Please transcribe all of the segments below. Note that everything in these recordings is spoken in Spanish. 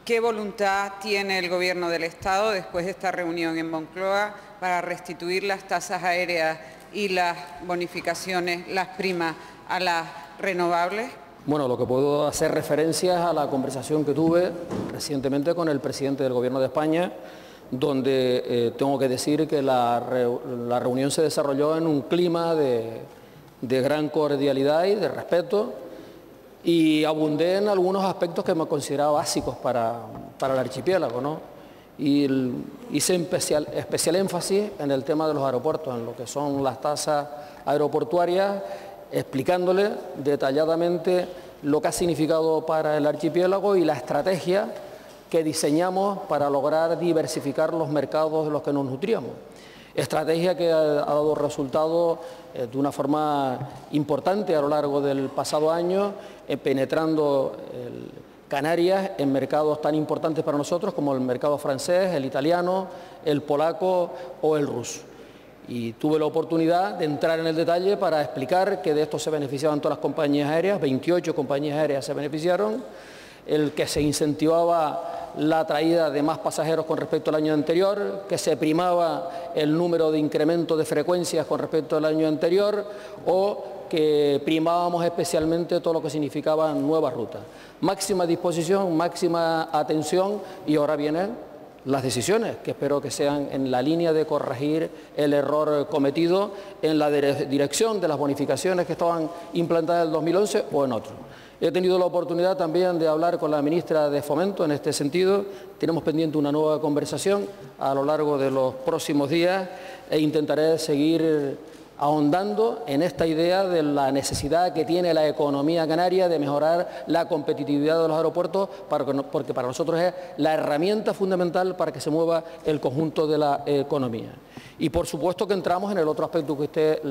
¿Qué voluntad tiene el Gobierno del Estado después de esta reunión en Moncloa para restituir las tasas aéreas y las bonificaciones, las primas a las renovables? Bueno, lo que puedo hacer referencia es a la conversación que tuve recientemente con el presidente del Gobierno de España, donde tengo que decir que la reunión se desarrolló en un clima de gran cordialidad y de respeto, y abundé en algunos aspectos que me consideraba básicos para el archipiélago, ¿no? Y hice especial énfasis en el tema de los aeropuertos, en lo que son las tasas aeroportuarias, explicándole detalladamente lo que ha significado para el archipiélago y la estrategia que diseñamos para lograr diversificar los mercados de los que nos nutríamos. Estrategia que ha dado resultados de una forma importante a lo largo del pasado año, penetrando Canarias en mercados tan importantes para nosotros como el mercado francés, el italiano, el polaco o el ruso. Y tuve la oportunidad de entrar en el detalle para explicar que de esto se beneficiaban todas las compañías aéreas, 28 compañías aéreas se beneficiaron, el que se incentivaba la traída de más pasajeros con respecto al año anterior, que se primaba el número de incremento de frecuencias con respecto al año anterior, o que primábamos especialmente todo lo que significaba nuevas rutas. Máxima disposición, máxima atención, y ahora vienen las decisiones, que espero que sean en la línea de corregir el error cometido en la dirección de las bonificaciones que estaban implantadas en el 2011 o en otro. He tenido la oportunidad también de hablar con la ministra de Fomento en este sentido. Tenemos pendiente una nueva conversación a lo largo de los próximos días e intentaré seguir ahondando en esta idea de la necesidad que tiene la economía canaria de mejorar la competitividad de los aeropuertos, porque para nosotros es la herramienta fundamental para que se mueva el conjunto de la economía. Y por supuesto que entramos en el otro aspecto que usted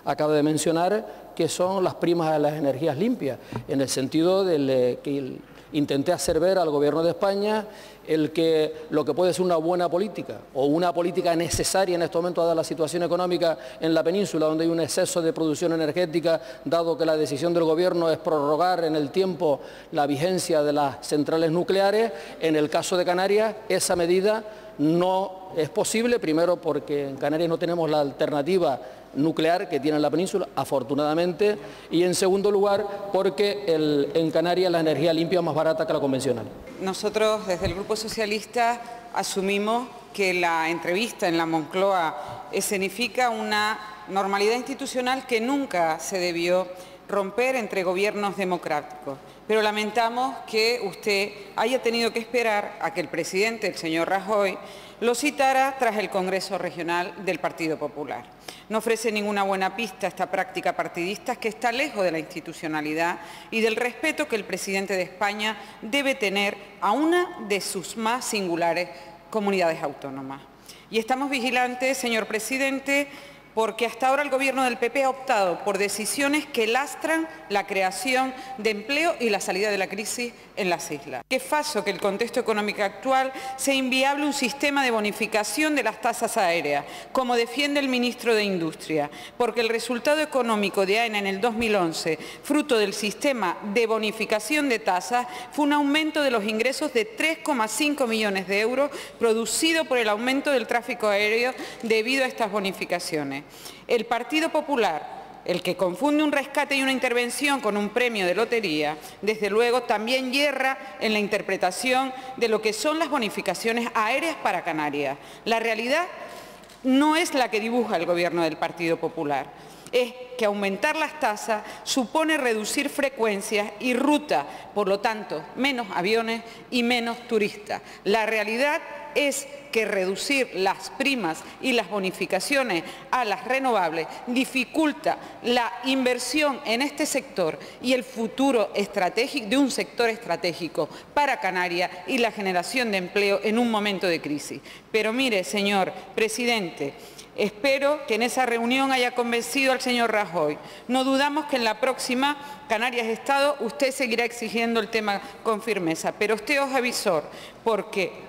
acaba de mencionar, que son las primas a las energías limpias, en el sentido de que intenté hacer ver al Gobierno de España el que lo que puede ser una buena política o una política necesaria en este momento, dada la situación económica en la península, donde hay un exceso de producción energética, dado que la decisión del Gobierno es prorrogar en el tiempo la vigencia de las centrales nucleares. En el caso de Canarias, esa medida no es posible, primero porque en Canarias no tenemos la alternativa nuclear que tiene la península, afortunadamente, y en segundo lugar porque en Canarias la energía limpia es más barata que la convencional. Nosotros desde el Grupo Socialista asumimos que la entrevista en la Moncloa escenifica una normalidad institucional que nunca se debió romper entre gobiernos democráticos. Pero lamentamos que usted haya tenido que esperar a que el presidente, el señor Rajoy, lo citara tras el Congreso Regional del Partido Popular. No ofrece ninguna buena pista esta práctica partidista, que está lejos de la institucionalidad y del respeto que el presidente de España debe tener a una de sus más singulares comunidades autónomas. Y estamos vigilantes, señor presidente, porque hasta ahora el Gobierno del PP ha optado por decisiones que lastran la creación de empleo y la salida de la crisis en las islas. Es falso que el contexto económico actual sea inviable un sistema de bonificación de las tasas aéreas, como defiende el ministro de Industria, porque el resultado económico de AENA en el 2011, fruto del sistema de bonificación de tasas, fue un aumento de los ingresos de 3,5 millones de euros producido por el aumento del tráfico aéreo debido a estas bonificaciones. El Partido Popular, el que confunde un rescate y una intervención con un premio de lotería, desde luego también yerra en la interpretación de lo que son las bonificaciones aéreas para Canarias. La realidad no es la que dibuja el Gobierno del Partido Popular. Es que aumentar las tasas supone reducir frecuencias y rutas, por lo tanto, menos aviones y menos turistas. La realidad es que reducir las primas y las bonificaciones a las renovables dificulta la inversión en este sector y el futuro estratégico de un sector estratégico para Canarias y la generación de empleo en un momento de crisis. Pero mire, señor presidente, espero que en esa reunión haya convencido al señor Rajoy. No dudamos que en la próxima Canarias Estado usted seguirá exigiendo el tema con firmeza, pero esté ojo avisor, porque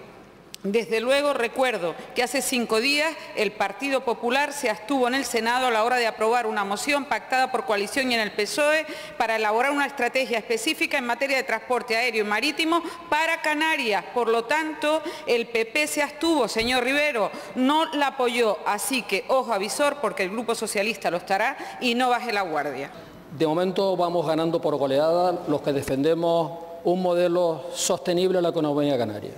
Desde luego recuerdo que hace 5 días el Partido Popular se abstuvo en el Senado a la hora de aprobar una moción pactada por coalición y en el PSOE para elaborar una estrategia específica en materia de transporte aéreo y marítimo para Canarias. Por lo tanto, el PP se abstuvo, señor Rivero, no la apoyó. Así que ojo avisor porque el Grupo Socialista lo estará y no baje la guardia. De momento vamos ganando por goleada los que defendemos un modelo sostenible en la economía canaria.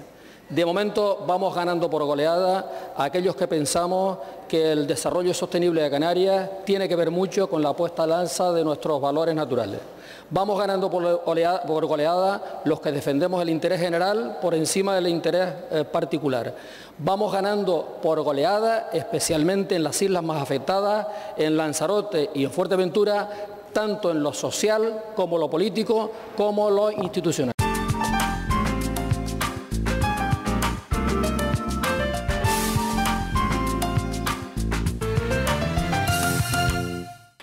De momento vamos ganando por goleada a aquellos que pensamos que el desarrollo sostenible de Canarias tiene que ver mucho con la puesta al alza de nuestros valores naturales. Vamos ganando por goleada los que defendemos el interés general por encima del interés particular. Vamos ganando por goleada, especialmente en las islas más afectadas, en Lanzarote y en Fuerteventura, tanto en lo social como lo político como lo institucional.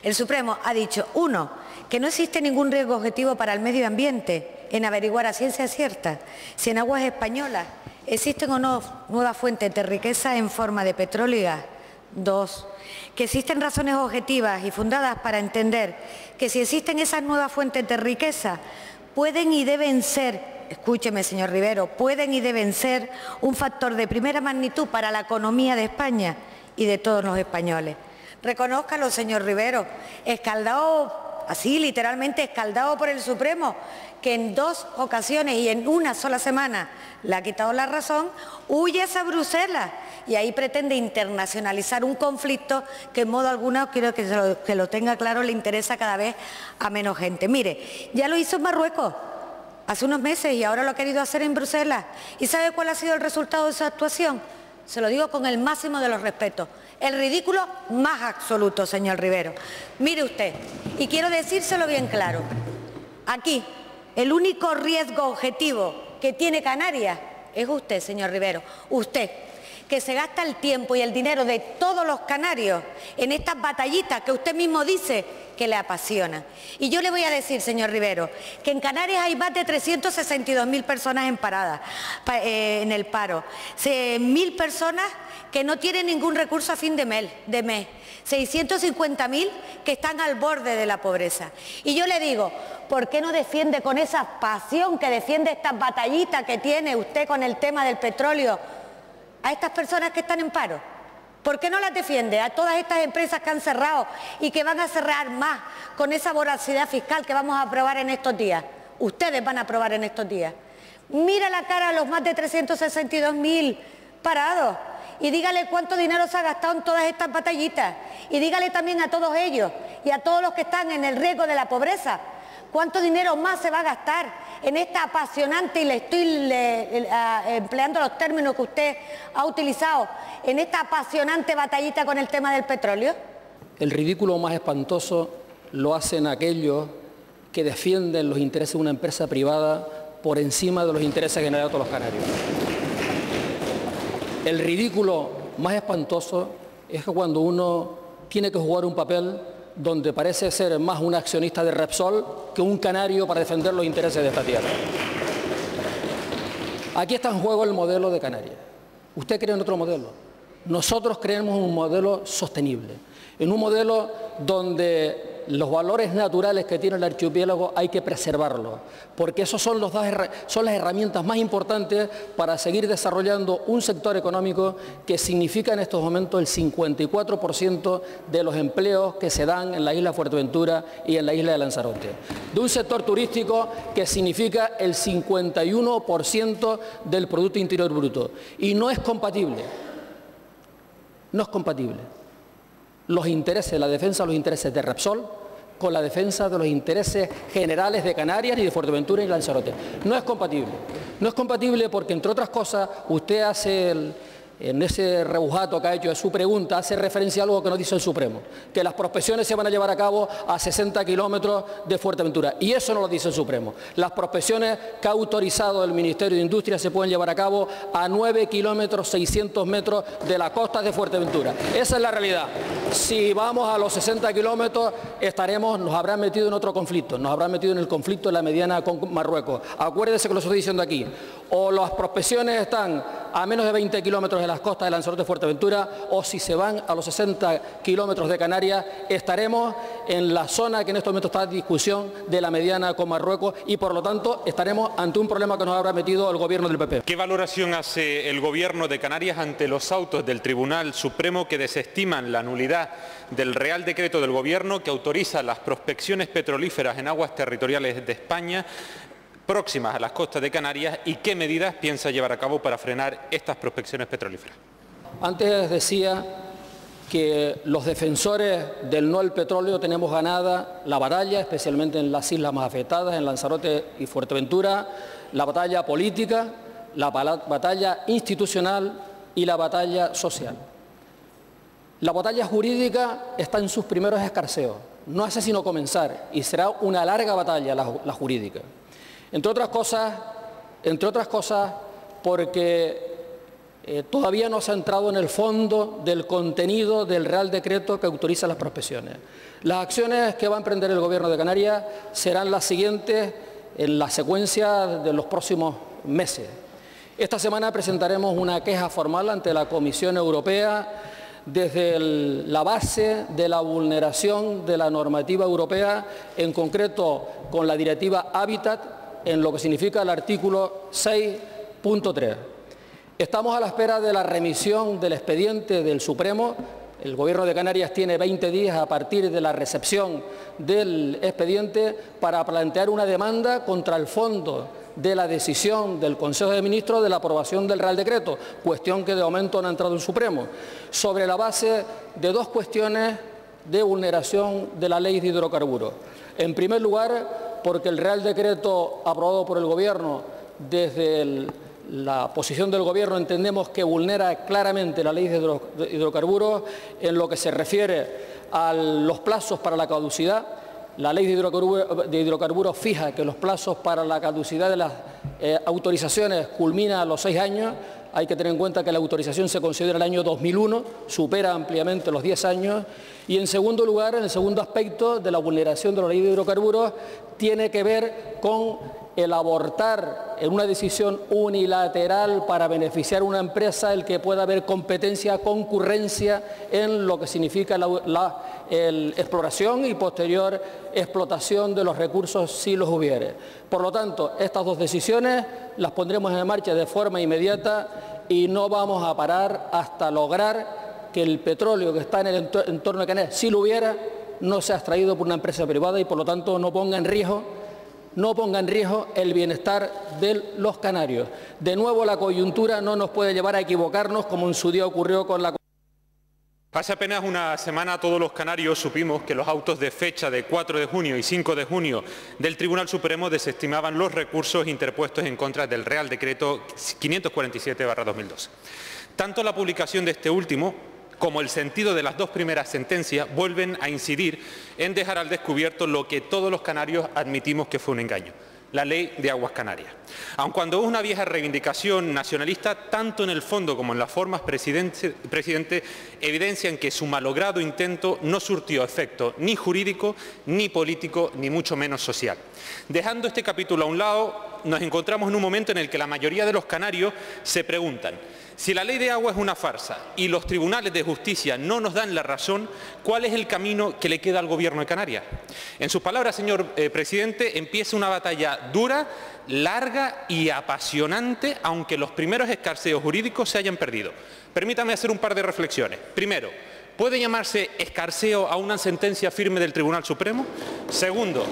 El Supremo ha dicho, 1, que no existe ningún riesgo objetivo para el medio ambiente en averiguar a ciencia cierta si en aguas españolas existen o no nuevas fuentes de riqueza en forma de petróleo y gas. 2, que existen razones objetivas y fundadas para entender que si existen esas nuevas fuentes de riqueza pueden y deben ser, escúcheme señor Rivero, pueden y deben ser un factor de primera magnitud para la economía de España y de todos los españoles. Reconózcalo, señor Rivero, escaldado, así literalmente escaldado por el Supremo, que en 2 ocasiones y en una sola semana le ha quitado la razón, huye a Bruselas y ahí pretende internacionalizar un conflicto que en modo alguno, quiero que lo tenga claro, le interesa cada vez a menos gente. Mire, ya lo hizo en Marruecos hace unos meses y ahora lo ha querido hacer en Bruselas. ¿Y sabe cuál ha sido el resultado de esa actuación? Se lo digo con el máximo de los respetos. El ridículo más absoluto, señor Rivero. Mire usted, y quiero decírselo bien claro, aquí el único riesgo objetivo que tiene Canarias es usted, señor Rivero. Usted, que se gasta el tiempo y el dinero de todos los canarios en estas batallitas que usted mismo dice que le apasionan. Y yo le voy a decir, señor Rivero, que en Canarias hay más de 362.000 personas en el paro, 1.000 personas que no tienen ningún recurso a fin de mes, 650.000 que están al borde de la pobreza. Y yo le digo, ¿por qué no defiende con esa pasión que defiende estas batallitas que tiene usted con el tema del petróleo a estas personas que están en paro? ¿Por qué no las defiende a todas estas empresas que han cerrado y que van a cerrar más con esa voracidad fiscal que vamos a aprobar en estos días? Ustedes van a aprobar en estos días. Mira la cara a los más de 362.000 parados y dígale cuánto dinero se ha gastado en todas estas batallitas. Y dígale también a todos ellos y a todos los que están en el riesgo de la pobreza, cuánto dinero más se va a gastar en esta apasionante, y le estoy empleando los términos que usted ha utilizado, en esta apasionante batallita con el tema del petróleo. El ridículo más espantoso lo hacen aquellos que defienden los intereses de una empresa privada por encima de los intereses generales de todos los canarios. El ridículo más espantoso es que cuando uno tiene que jugar un papel donde parece ser más un accionista de Repsol que un canario para defender los intereses de esta tierra. Aquí está en juego el modelo de Canarias. ¿Usted cree en otro modelo? Nosotros creemos en un modelo sostenible, en un modelo donde los valores naturales que tiene el archipiélago hay que preservarlos, porque esos son las herramientas más importantes para seguir desarrollando un sector económico que significa en estos momentos el 54% de los empleos que se dan en la isla de Fuerteventura y en la isla de Lanzarote. De un sector turístico que significa el 51% del Producto Interior Bruto. Y no es compatible, los intereses, la defensa de los intereses de Repsol con la defensa de los intereses generales de Canarias y de Fuerteventura y Lanzarote. No es compatible. No es compatible porque, entre otras cosas, usted hace en ese rebujato que ha hecho de su pregunta, hace referencia a algo que nos dice el Supremo, que las prospecciones se van a llevar a cabo a 60 kilómetros de Fuerteventura. Y eso no lo dice el Supremo. Las prospecciones que ha autorizado el Ministerio de Industria se pueden llevar a cabo a 9 kilómetros 600 metros de la costa de Fuerteventura. Esa es la realidad. Si vamos a los 60 kilómetros, nos habrán metido en otro conflicto, nos habrán metido en el conflicto de la mediana con Marruecos. Acuérdese que lo estoy diciendo aquí. O las prospecciones están a menos de 20 kilómetros de las costas de Lanzarote y Fuerteventura, o si se van a los 60 kilómetros de Canarias, estaremos en la zona que en este momento está en discusión de la mediana con Marruecos y, por lo tanto, estaremos ante un problema que nos habrá metido el gobierno del PP. ¿Qué valoración hace el gobierno de Canarias ante los autos del Tribunal Supremo que desestiman la nulidad del Real Decreto del Gobierno que autoriza las prospecciones petrolíferas en aguas territoriales de España próximas a las costas de Canarias, y qué medidas piensa llevar a cabo para frenar estas prospecciones petrolíferas? Antes decía que los defensores del no al petróleo tenemos ganada la batalla, especialmente en las islas más afectadas, en Lanzarote y Fuerteventura, la batalla política, la batalla institucional y la batalla social. La batalla jurídica está en sus primeros escarceos, no hace sino comenzar, y será una larga batalla la jurídica. Entre otras cosas porque todavía no se ha entrado en el fondo del contenido del Real Decreto que autoriza las prospecciones. Las acciones que va a emprender el Gobierno de Canarias serán las siguientes en la secuencia de los próximos meses. Esta semana presentaremos una queja formal ante la Comisión Europea desde la base de la vulneración de la normativa europea, en concreto con la Directiva Hábitat, en lo que significa el artículo 6.3. Estamos a la espera de la remisión del expediente del Supremo. El Gobierno de Canarias tiene 20 días a partir de la recepción del expediente para plantear una demanda contra el fondo de la decisión del Consejo de Ministros de la aprobación del Real Decreto, cuestión que de momento no ha entrado en el Supremo, sobre la base de dos cuestiones de vulneración de la Ley de Hidrocarburos. En primer lugar, porque el Real Decreto aprobado por el Gobierno, desde la posición del Gobierno entendemos que vulnera claramente la Ley de Hidrocarburos en lo que se refiere a los plazos para la caducidad. La Ley de Hidrocarburos fija que los plazos para la caducidad de las autorizaciones culminan a los 6 años. Hay que tener en cuenta que la autorización se considera el año 2001, supera ampliamente los 10 años. Y en segundo lugar, en el segundo aspecto de la vulneración de la Ley de Hidrocarburos, tiene que ver con el abortar en una decisión unilateral para beneficiar a una empresa el que pueda haber competencia, concurrencia en lo que significa la exploración y posterior explotación de los recursos si los hubiere. Por lo tanto, estas dos decisiones las pondremos en marcha de forma inmediata y no vamos a parar hasta lograr que el petróleo que está en el entorno de Canarias, si lo hubiera, no sea extraído por una empresa privada y por lo tanto no ponga en riesgo el bienestar de los canarios. De nuevo, la coyuntura no nos puede llevar a equivocarnos como en su día ocurrió con la... Hace apenas una semana todos los canarios supimos que los autos de fecha de 4 de junio y 5 de junio del Tribunal Supremo desestimaban los recursos interpuestos en contra del Real Decreto 547/2012. Tanto la publicación de este último como el sentido de las dos primeras sentencias vuelven a incidir en dejar al descubierto lo que todos los canarios admitimos que fue un engaño: la Ley de Aguas Canarias. Aun cuando es una vieja reivindicación nacionalista, tanto en el fondo como en las formas, presidente, evidencian que su malogrado intento no surtió efecto ni jurídico, ni político, ni mucho menos social. Dejando este capítulo a un lado, nos encontramos en un momento en el que la mayoría de los canarios se preguntan: si la ley de agua es una farsa y los tribunales de justicia no nos dan la razón, ¿cuál es el camino que le queda al Gobierno de Canarias? En sus palabras, señor presidente, empieza una batalla dura, larga y apasionante, aunque los primeros escarceos jurídicos se hayan perdido. Permítame hacer un par de reflexiones. Primero, ¿puede llamarse escarceo a una sentencia firme del Tribunal Supremo? Segundo,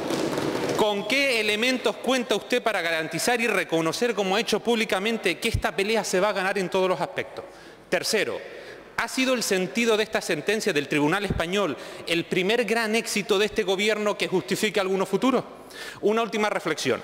¿con qué elementos cuenta usted para garantizar y reconocer, como ha hecho públicamente, que esta pelea se va a ganar en todos los aspectos? Tercero, ¿ha sido el sentido de esta sentencia del Tribunal Español el primer gran éxito de este Gobierno que justifique algunos futuros? Una última reflexión.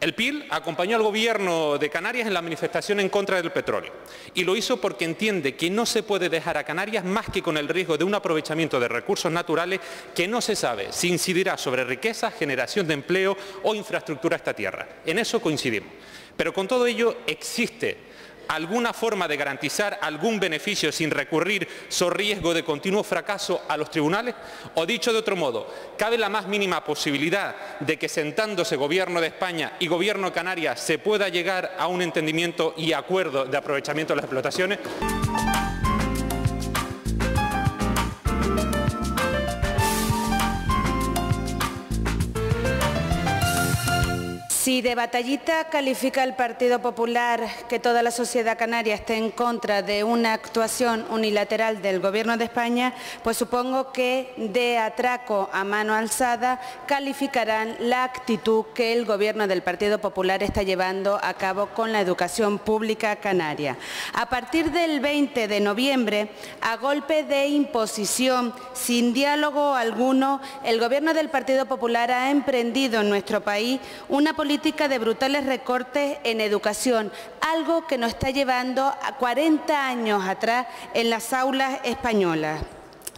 El PIL acompañó al Gobierno de Canarias en la manifestación en contra del petróleo y lo hizo porque entiende que no se puede dejar a Canarias más que con el riesgo de un aprovechamiento de recursos naturales que no se sabe si incidirá sobre riqueza, generación de empleo o infraestructura esta tierra. En eso coincidimos. Pero con todo ello existe alguna forma de garantizar algún beneficio sin recurrir sobre riesgo de continuo fracaso a los tribunales? O dicho de otro modo, ¿cabe la más mínima posibilidad de que sentándose Gobierno de España y Gobierno de Canarias se pueda llegar a un entendimiento y acuerdo de aprovechamiento de las explotaciones? Si de batallita califica el Partido Popular que toda la sociedad canaria esté en contra de una actuación unilateral del Gobierno de España, pues supongo que de atraco a mano alzada calificarán la actitud que el Gobierno del Partido Popular está llevando a cabo con la educación pública canaria. A partir del 20 de noviembre, a golpe de imposición, sin diálogo alguno, el Gobierno del Partido Popular ha emprendido en nuestro país una política de brutales recortes en educación, algo que nos está llevando a 40 años atrás en las aulas españolas.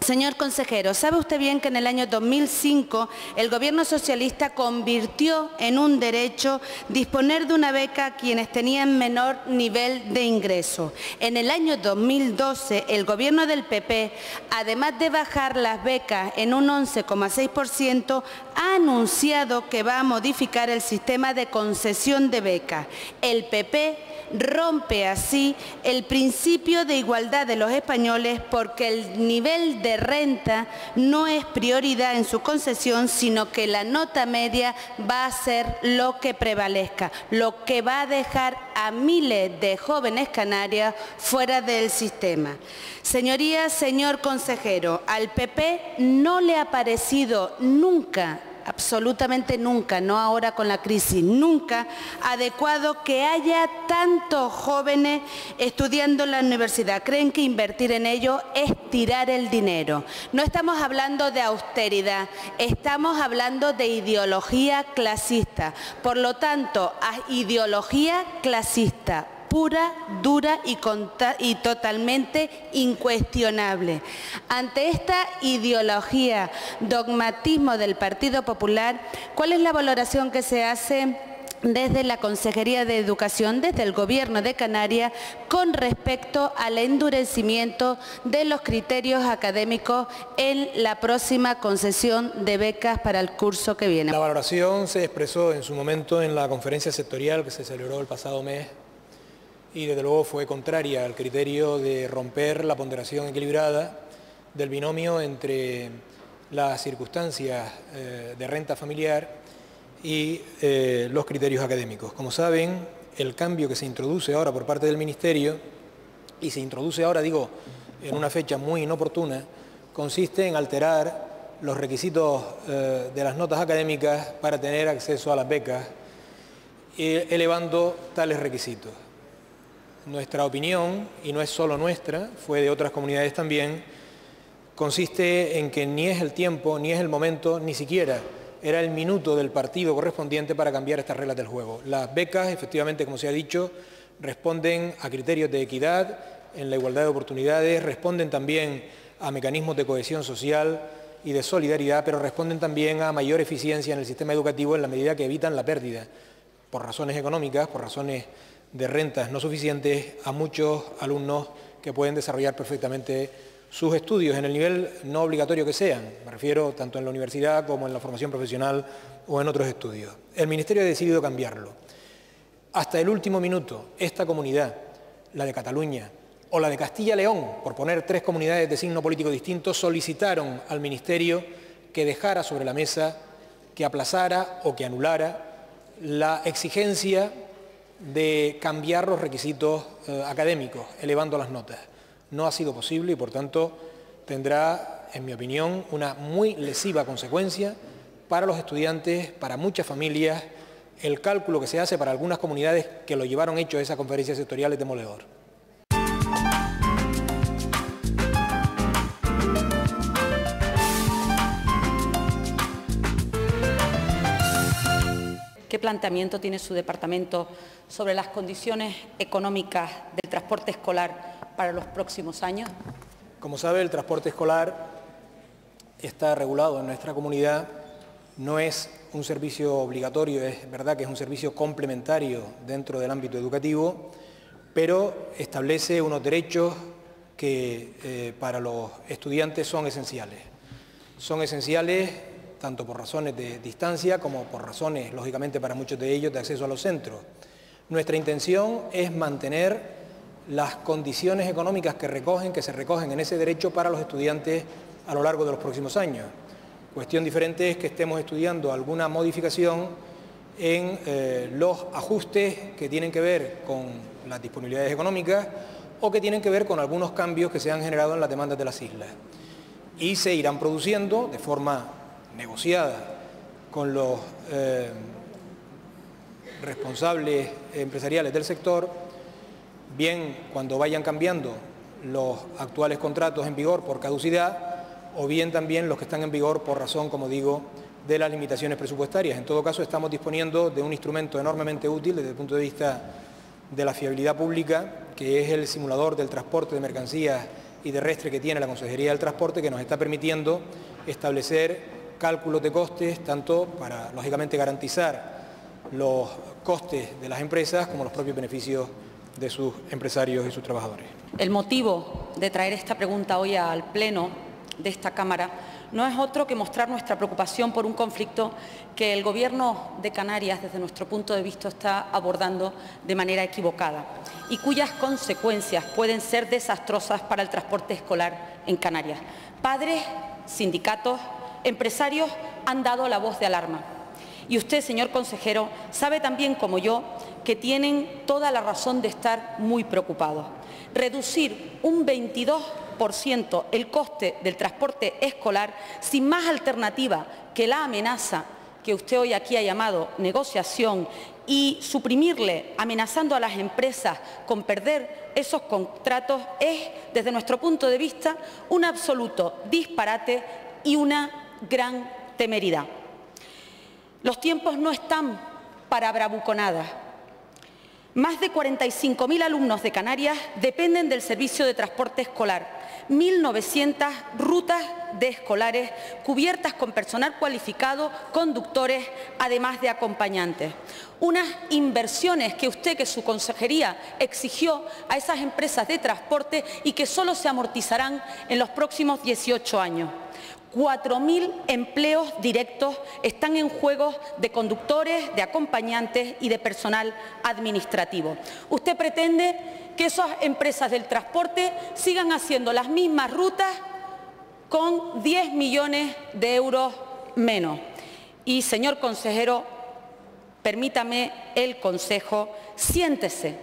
Señor consejero, ¿sabe usted bien que en el año 2005 el Gobierno socialista convirtió en un derecho disponer de una beca a quienes tenían menor nivel de ingreso? En el año 2012 el Gobierno del PP, además de bajar las becas en un 11,6%, ha anunciado que va a modificar el sistema de concesión de becas. El PP rompe así el principio de igualdad de los españoles porque el nivel de renta no es prioridad en su concesión, sino que la nota media va a ser lo que prevalezca, lo que va a dejar a miles de jóvenes canarios fuera del sistema. Señorías, señor consejero, al PP no le ha parecido nunca, absolutamente nunca, no ahora con la crisis, nunca adecuado que haya tantos jóvenes estudiando en la universidad. Creen que invertir en ello es tirar el dinero. No estamos hablando de austeridad, estamos hablando de ideología clasista. Por lo tanto, ideología clasista pura, dura y totalmente incuestionable. Ante esta ideología, dogmatismo del Partido Popular, ¿cuál es la valoración que se hace desde la Consejería de Educación, desde el Gobierno de Canarias, con respecto al endurecimiento de los criterios académicos en la próxima concesión de becas para el curso que viene? La valoración se expresó en su momento en la conferencia sectorial que se celebró el pasado mes y desde luego fue contraria al criterio de romper la ponderación equilibrada del binomio entre las circunstancias de renta familiar y los criterios académicos. Como saben, el cambio que se introduce ahora por parte del Ministerio, y se introduce ahora, digo, en una fecha muy inoportuna, consiste en alterar los requisitos de las notas académicas para tener acceso a las becas, elevando tales requisitos. Nuestra opinión, y no es solo nuestra, fue de otras comunidades también, consiste en que ni es el tiempo, ni es el momento, ni siquiera era el minuto del partido correspondiente para cambiar estas reglas del juego. Las becas, efectivamente, como se ha dicho, responden a criterios de equidad en la igualdad de oportunidades, responden también a mecanismos de cohesión social y de solidaridad, pero responden también a mayor eficiencia en el sistema educativo en la medida que evitan la pérdida, por razones económicas, por razones de rentas no suficientes, a muchos alumnos que pueden desarrollar perfectamente sus estudios en el nivel no obligatorio que sean, me refiero tanto en la universidad como en la formación profesional o en otros estudios. El Ministerio ha decidido cambiarlo. Hasta el último minuto, esta comunidad, la de Cataluña o la de Castilla y León, por poner tres comunidades de signo político distinto, solicitaron al Ministerio que dejara sobre la mesa, que aplazara o que anulara la exigencia de cambiar los requisitos académicos, elevando las notas. No ha sido posible y, por tanto, tendrá, en mi opinión, una muy lesiva consecuencia para los estudiantes, para muchas familias. El cálculo que se hace para algunas comunidades que lo llevaron hecho a esa conferencia sectorial es demoledor. ¿Qué planteamiento tiene su departamento sobre las condiciones económicas del transporte escolar para los próximos años? Como sabe, el transporte escolar está regulado en nuestra comunidad. No es un servicio obligatorio, es verdad que es un servicio complementario dentro del ámbito educativo, pero establece unos derechos que para los estudiantes son esenciales. Son esenciales tanto por razones de distancia como por razones, lógicamente para muchos de ellos, de acceso a los centros. Nuestra intención es mantener las condiciones económicas que se recogen en ese derecho para los estudiantes a lo largo de los próximos años. Cuestión diferente es que estemos estudiando alguna modificación en los ajustes que tienen que ver con las disponibilidades económicas o que tienen que ver con algunos cambios que se han generado en las demandas de las islas. Y se irán produciendo de forma negociada con los responsables empresariales del sector, bien cuando vayan cambiando los actuales contratos en vigor por caducidad o bien también los que están en vigor por razón, como digo, de las limitaciones presupuestarias. En todo caso, estamos disponiendo de un instrumento enormemente útil desde el punto de vista de la fiabilidad pública, que es el simulador del transporte de mercancías y terrestre que tiene la Consejería del Transporte, que nos está permitiendo establecer cálculos de costes, tanto para, lógicamente, garantizar los costes de las empresas como los propios beneficios de sus empresarios y sus trabajadores. El motivo de traer esta pregunta hoy al Pleno de esta Cámara no es otro que mostrar nuestra preocupación por un conflicto que el Gobierno de Canarias, desde nuestro punto de vista, está abordando de manera equivocada y cuyas consecuencias pueden ser desastrosas para el transporte escolar en Canarias. Padres, sindicatos, empresarios han dado la voz de alarma. Y usted, señor consejero, sabe también como yo que tienen toda la razón de estar muy preocupados. Reducir un 22% el coste del transporte escolar sin más alternativa que la amenaza que usted hoy aquí ha llamado negociación y suprimirle, amenazando a las empresas con perder esos contratos, es, desde nuestro punto de vista, un absoluto disparate y una gran temeridad. Los tiempos no están para bravuconadas. Más de 45.000 alumnos de Canarias dependen del servicio de transporte escolar. 1.900 rutas de escolares cubiertas con personal cualificado, conductores, además de acompañantes. Unas inversiones que usted, que su consejería exigió a esas empresas de transporte y que solo se amortizarán en los próximos 18 años. 4.000 empleos directos están en juego de conductores, de acompañantes y de personal administrativo. Usted pretende que esas empresas del transporte sigan haciendo las mismas rutas con 10 millones de euros menos. Y, señor consejero, permítame el consejo, siéntese,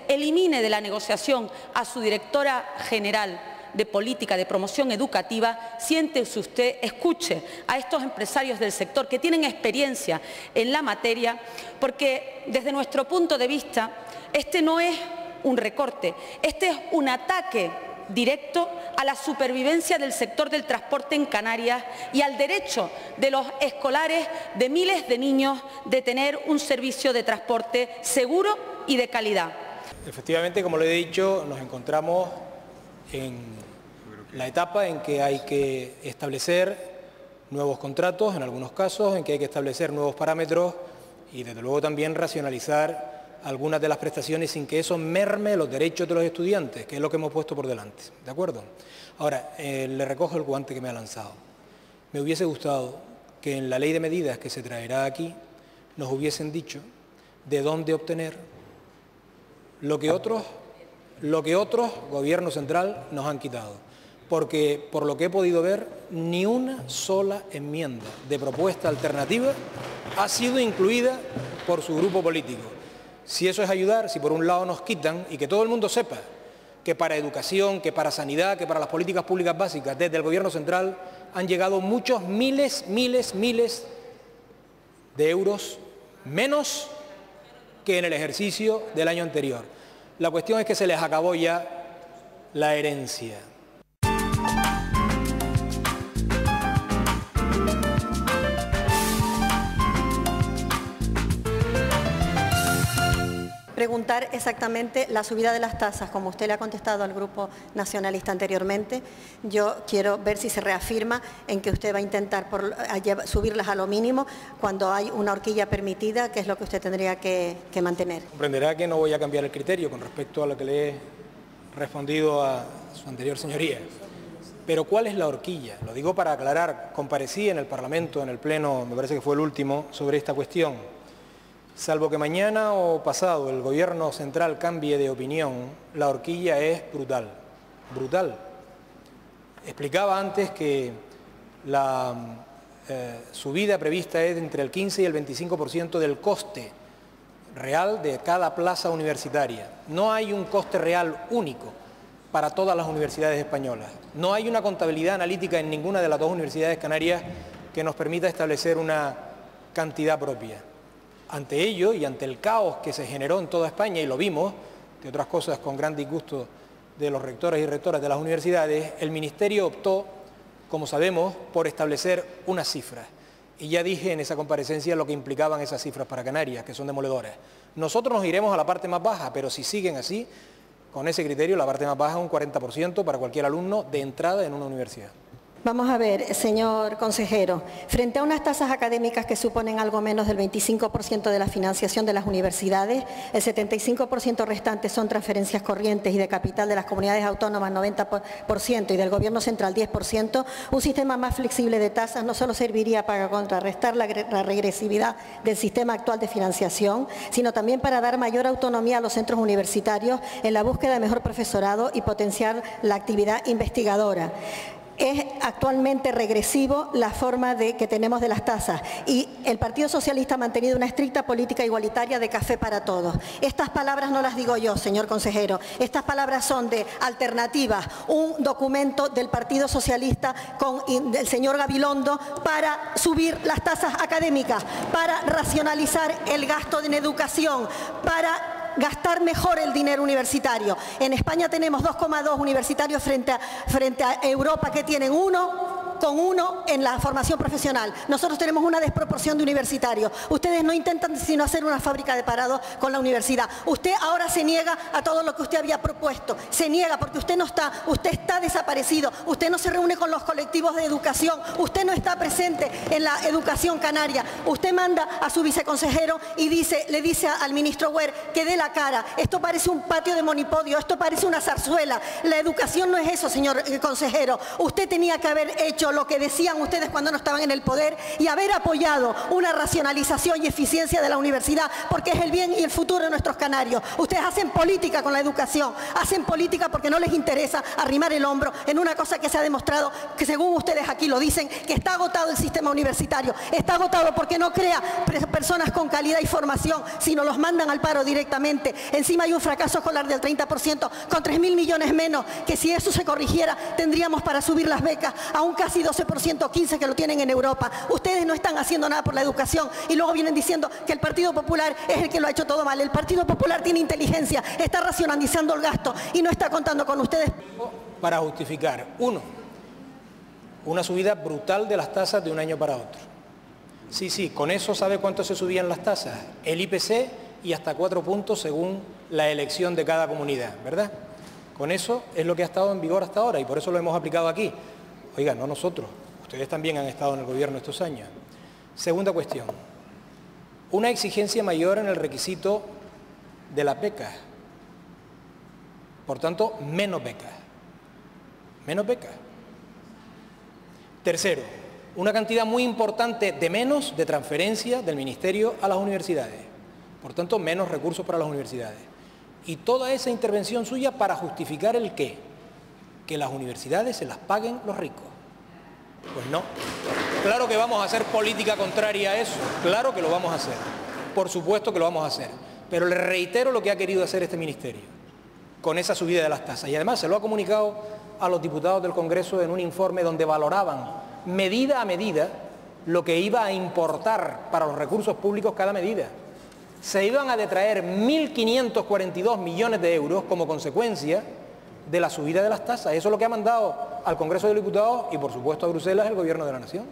elimine de la negociación a su directora general de política de promoción educativa, siéntese usted, escuche a estos empresarios del sector que tienen experiencia en la materia, porque desde nuestro punto de vista este no es un recorte, este es un ataque directo a la supervivencia del sector del transporte en Canarias y al derecho de los escolares, de miles de niños, de tener un servicio de transporte seguro y de calidad. Efectivamente, como le he dicho, nos encontramos en la etapa en que hay que establecer nuevos contratos, en algunos casos, en que hay que establecer nuevos parámetros y, desde luego, también racionalizar algunas de las prestaciones sin que eso merme los derechos de los estudiantes, que es lo que hemos puesto por delante. ¿De acuerdo? Ahora, le recojo el guante que me ha lanzado. Me hubiese gustado que en la ley de medidas que se traerá aquí nos hubiesen dicho de dónde obtener lo que otros gobiernos central nos han quitado. Porque, por lo que he podido ver, ni una sola enmienda de propuesta alternativa ha sido incluida por su grupo político. Si eso es ayudar, si por un lado nos quitan, y que todo el mundo sepa que para educación, que para sanidad, que para las políticas públicas básicas, desde el Gobierno central han llegado muchos miles de euros menos que en el ejercicio del año anterior. La cuestión es que se les acabó ya la herencia. preguntar exactamente la subida de las tasas, como usted le ha contestado al Grupo Nacionalista anteriormente. Yo quiero ver si se reafirma en que usted va a intentar subirlas a lo mínimo cuando hay una horquilla permitida, que es lo que usted tendría que mantener. Comprenderá que no voy a cambiar el criterio con respecto a lo que le he respondido a su anterior señoría. Pero ¿cuál es la horquilla? Lo digo para aclarar. Comparecí en el Parlamento, en el Pleno, me parece que fue el último, sobre esta cuestión. Salvo que mañana o pasado el Gobierno central cambie de opinión, la horquilla es brutal. Brutal. Explicaba antes que la subida prevista es entre el 15 y el 25% del coste real de cada plaza universitaria. No hay un coste real único para todas las universidades españolas. No hay una contabilidad analítica en ninguna de las dos universidades canarias que nos permita establecer una cantidad propia. Ante ello y ante el caos que se generó en toda España, y lo vimos, de otras cosas con gran disgusto de los rectores y rectoras de las universidades, el Ministerio optó, como sabemos, por establecer unas cifras. Y ya dije en esa comparecencia lo que implicaban esas cifras para Canarias, que son demoledoras. Nosotros nos iremos a la parte más baja, pero si siguen así, con ese criterio, la parte más baja es un 40% para cualquier alumno de entrada en una universidad. Vamos a ver, señor consejero, frente a unas tasas académicas que suponen algo menos del 25% de la financiación de las universidades, el 75% restante son transferencias corrientes y de capital de las comunidades autónomas 90% y del Gobierno central 10%, un sistema más flexible de tasas no solo serviría para contrarrestar la regresividad del sistema actual de financiación, sino también para dar mayor autonomía a los centros universitarios en la búsqueda de mejor profesorado y potenciar la actividad investigadora. Es actualmente regresivo la forma que tenemos de las tasas y el Partido Socialista ha mantenido una estricta política igualitaria de café para todos. Estas palabras no las digo yo, señor consejero, estas palabras son de Alternativas, un documento del Partido Socialista del señor Gabilondo para subir las tasas académicas, para racionalizar el gasto en educación, para gastar mejor el dinero universitario. En España tenemos 2,2 universitarios frente a Europa, que tienen 1,1 en la formación profesional. Nosotros tenemos una desproporción de universitarios. Ustedes no intentan sino hacer una fábrica de parados con la universidad. Usted ahora se niega a todo lo que usted había propuesto. Se niega porque usted está desaparecido. Usted no se reúne con los colectivos de educación. Usted no está presente en la educación canaria. Usted manda a su viceconsejero y le dice al ministro Huer que dé la cara. Esto parece un patio de monipodio, esto parece una zarzuela. La educación no es eso, señor consejero. Usted tenía que haber hecho lo que decían ustedes cuando no estaban en el poder y haber apoyado una racionalización y eficiencia de la universidad, porque es el bien y el futuro de nuestros canarios. Ustedes hacen política con la educación, hacen política porque no les interesa arrimar el hombro en una cosa que se ha demostrado, que según ustedes aquí lo dicen, que está agotado el sistema universitario. Está agotado porque no crea personas con calidad y formación, sino los mandan al paro directamente. Encima hay un fracaso escolar del 30%, con 3.000 millones menos, que si eso se corrigiera tendríamos para subir las becas a un casi 12%, 15% que lo tienen en Europa. Ustedes no están haciendo nada por la educación y luego vienen diciendo que el Partido Popular es el que lo ha hecho todo mal. El Partido Popular tiene inteligencia, está racionalizando el gasto y no está contando con ustedes. Para justificar, una subida brutal de las tasas de un año para otro. Sí, con eso sabe cuánto se subían las tasas. El IPC y hasta 4 puntos según la elección de cada comunidad, ¿verdad? Con eso es lo que ha estado en vigor hasta ahora y por eso lo hemos aplicado aquí. Oiga, no nosotros, ustedes también han estado en el gobierno estos años. Segunda cuestión, una exigencia mayor en el requisito de las becas. Por tanto, menos becas. Menos becas. Tercero, una cantidad muy importante de menos de transferencia del Ministerio a las universidades. Por tanto, menos recursos para las universidades. Y toda esa intervención suya para justificar el qué, que las universidades se las paguen los ricos. Pues no. Claro que vamos a hacer política contraria a eso, claro que lo vamos a hacer. Por supuesto que lo vamos a hacer. Pero le reitero lo que ha querido hacer este ministerio con esa subida de las tasas. Y además se lo ha comunicado a los diputados del Congreso en un informe donde valoraban medida a medida lo que iba a importar para los recursos públicos cada medida. Se iban a detraer 1.542 millones de euros como consecuencia de la subida de las tasas. Eso es lo que ha mandado al Congreso de los Diputados y, por supuesto, a Bruselas el Gobierno de la Nación.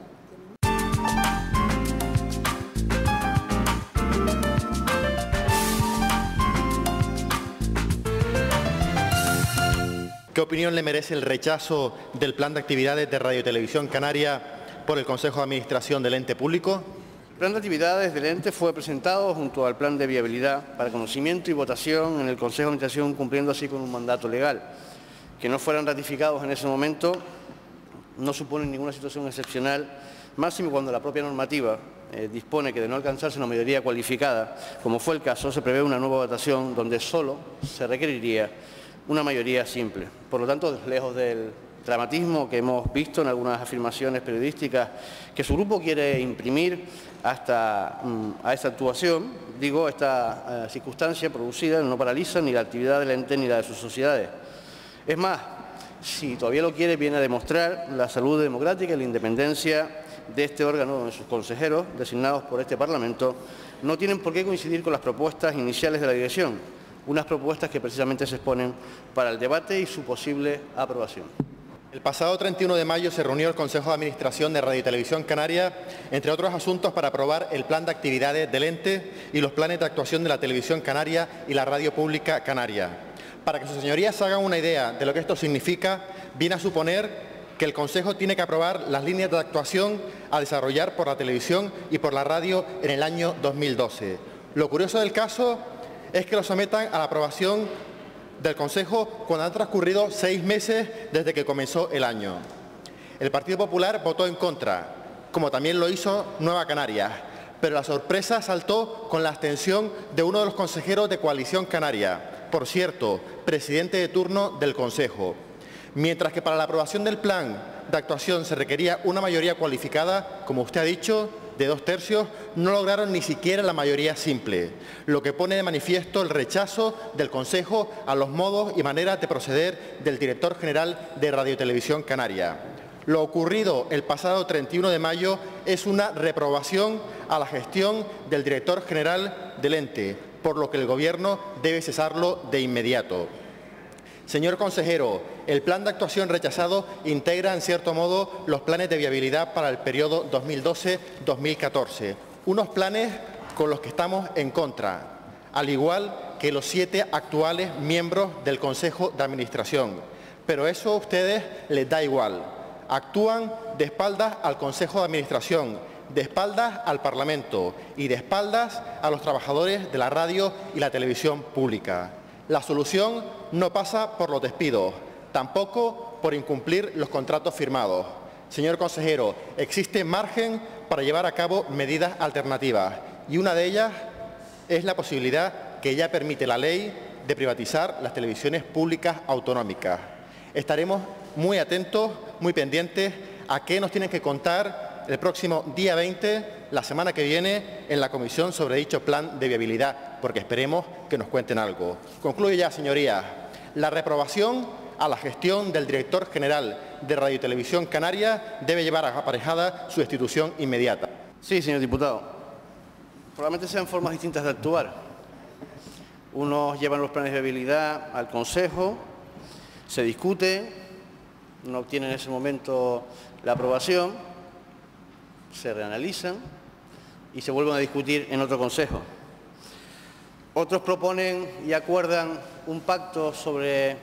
¿Qué opinión le merece el rechazo del plan de actividades de Radio y Televisión Canaria por el Consejo de Administración del ente público? El plan de actividades del ente fue presentado junto al plan de viabilidad para conocimiento y votación en el Consejo de Administración, cumpliendo así con un mandato legal. Que no fueran ratificados en ese momento no supone ninguna situación excepcional, máximo cuando la propia normativa dispone que de no alcanzarse una mayoría cualificada, como fue el caso, se prevé una nueva votación donde solo se requeriría una mayoría simple. Por lo tanto, lejos del dramatismo que hemos visto en algunas afirmaciones periodísticas que su grupo quiere imprimir a esta actuación, digo, esta circunstancia producida no paraliza ni la actividad del ente ni la de sus sociedades. Es más, si todavía lo quiere, viene a demostrar la salud democrática y la independencia de este órgano. Sus consejeros, designados por este Parlamento, no tienen por qué coincidir con las propuestas iniciales de la dirección, unas propuestas que precisamente se exponen para el debate y su posible aprobación. El pasado 31 de mayo se reunió el Consejo de Administración de Radio y Televisión Canaria, entre otros asuntos, para aprobar el plan de actividades del ente y los planes de actuación de la Televisión Canaria y la Radio Pública Canaria. Para que sus señorías se hagan una idea de lo que esto significa, viene a suponer que el Consejo tiene que aprobar las líneas de actuación a desarrollar por la televisión y por la radio en el año 2012. Lo curioso del caso es que lo sometan a la aprobación del Consejo cuando han transcurrido 6 meses desde que comenzó el año. El Partido Popular votó en contra, como también lo hizo Nueva Canarias, pero la sorpresa saltó con la abstención de uno de los consejeros de Coalición Canaria, por cierto, presidente de turno del Consejo. Mientras que para la aprobación del plan de actuación se requería una mayoría cualificada, como usted ha dicho, de 2/3, no lograron ni siquiera la mayoría simple, lo que pone de manifiesto el rechazo del Consejo a los modos y maneras de proceder del director general de Radio y Televisión Canaria. Lo ocurrido el pasado 31 de mayo es una reprobación a la gestión del director general del ente, por lo que el Gobierno debe cesarlo de inmediato. Señor consejero, el plan de actuación rechazado integra, en cierto modo, los planes de viabilidad para el periodo 2012-2014, unos planes con los que estamos en contra, al igual que los 7 actuales miembros del Consejo de Administración. Pero eso a ustedes les da igual. Actúan de espaldas al Consejo de Administración, de espaldas al Parlamento y de espaldas a los trabajadores de la radio y la televisión pública. La solución no pasa por los despidos, tampoco por incumplir los contratos firmados. Señor consejero, existe margen para llevar a cabo medidas alternativas y una de ellas es la posibilidad que ya permite la ley de privatizar las televisiones públicas autonómicas. Estaremos muy atentos, muy pendientes a qué nos tienen que contar el próximo día 20, la semana que viene, en la comisión sobre dicho plan de viabilidad, porque esperemos que nos cuenten algo. Concluyo ya, señorías. La reprobación a la gestión del director general de Radio y Televisión Canaria debe llevar aparejada su destitución inmediata. Sí, señor diputado. Probablemente sean formas distintas de actuar. Unos llevan los planes de viabilidad al Consejo, se discute, no obtienen en ese momento la aprobación, se reanalizan y se vuelven a discutir en otro Consejo. Otros proponen y acuerdan un pacto sobre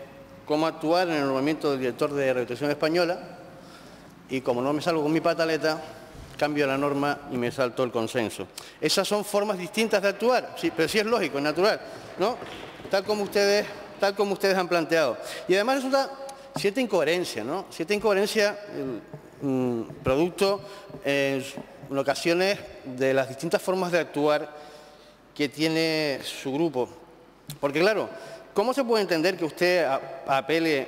cómo actuar en el nombramiento del director de Radio y Televisión Española y, como no me salgo con mi pataleta, cambio la norma y me salto el consenso. Esas son formas distintas de actuar, sí, pero sí es lógico, es natural, ¿no? Tal como ustedes han planteado. Y además resulta cierta incoherencia, ¿no? Cierta incoherencia producto en ocasiones de las distintas formas de actuar que tiene su grupo. Porque claro, ¿cómo se puede entender que usted apele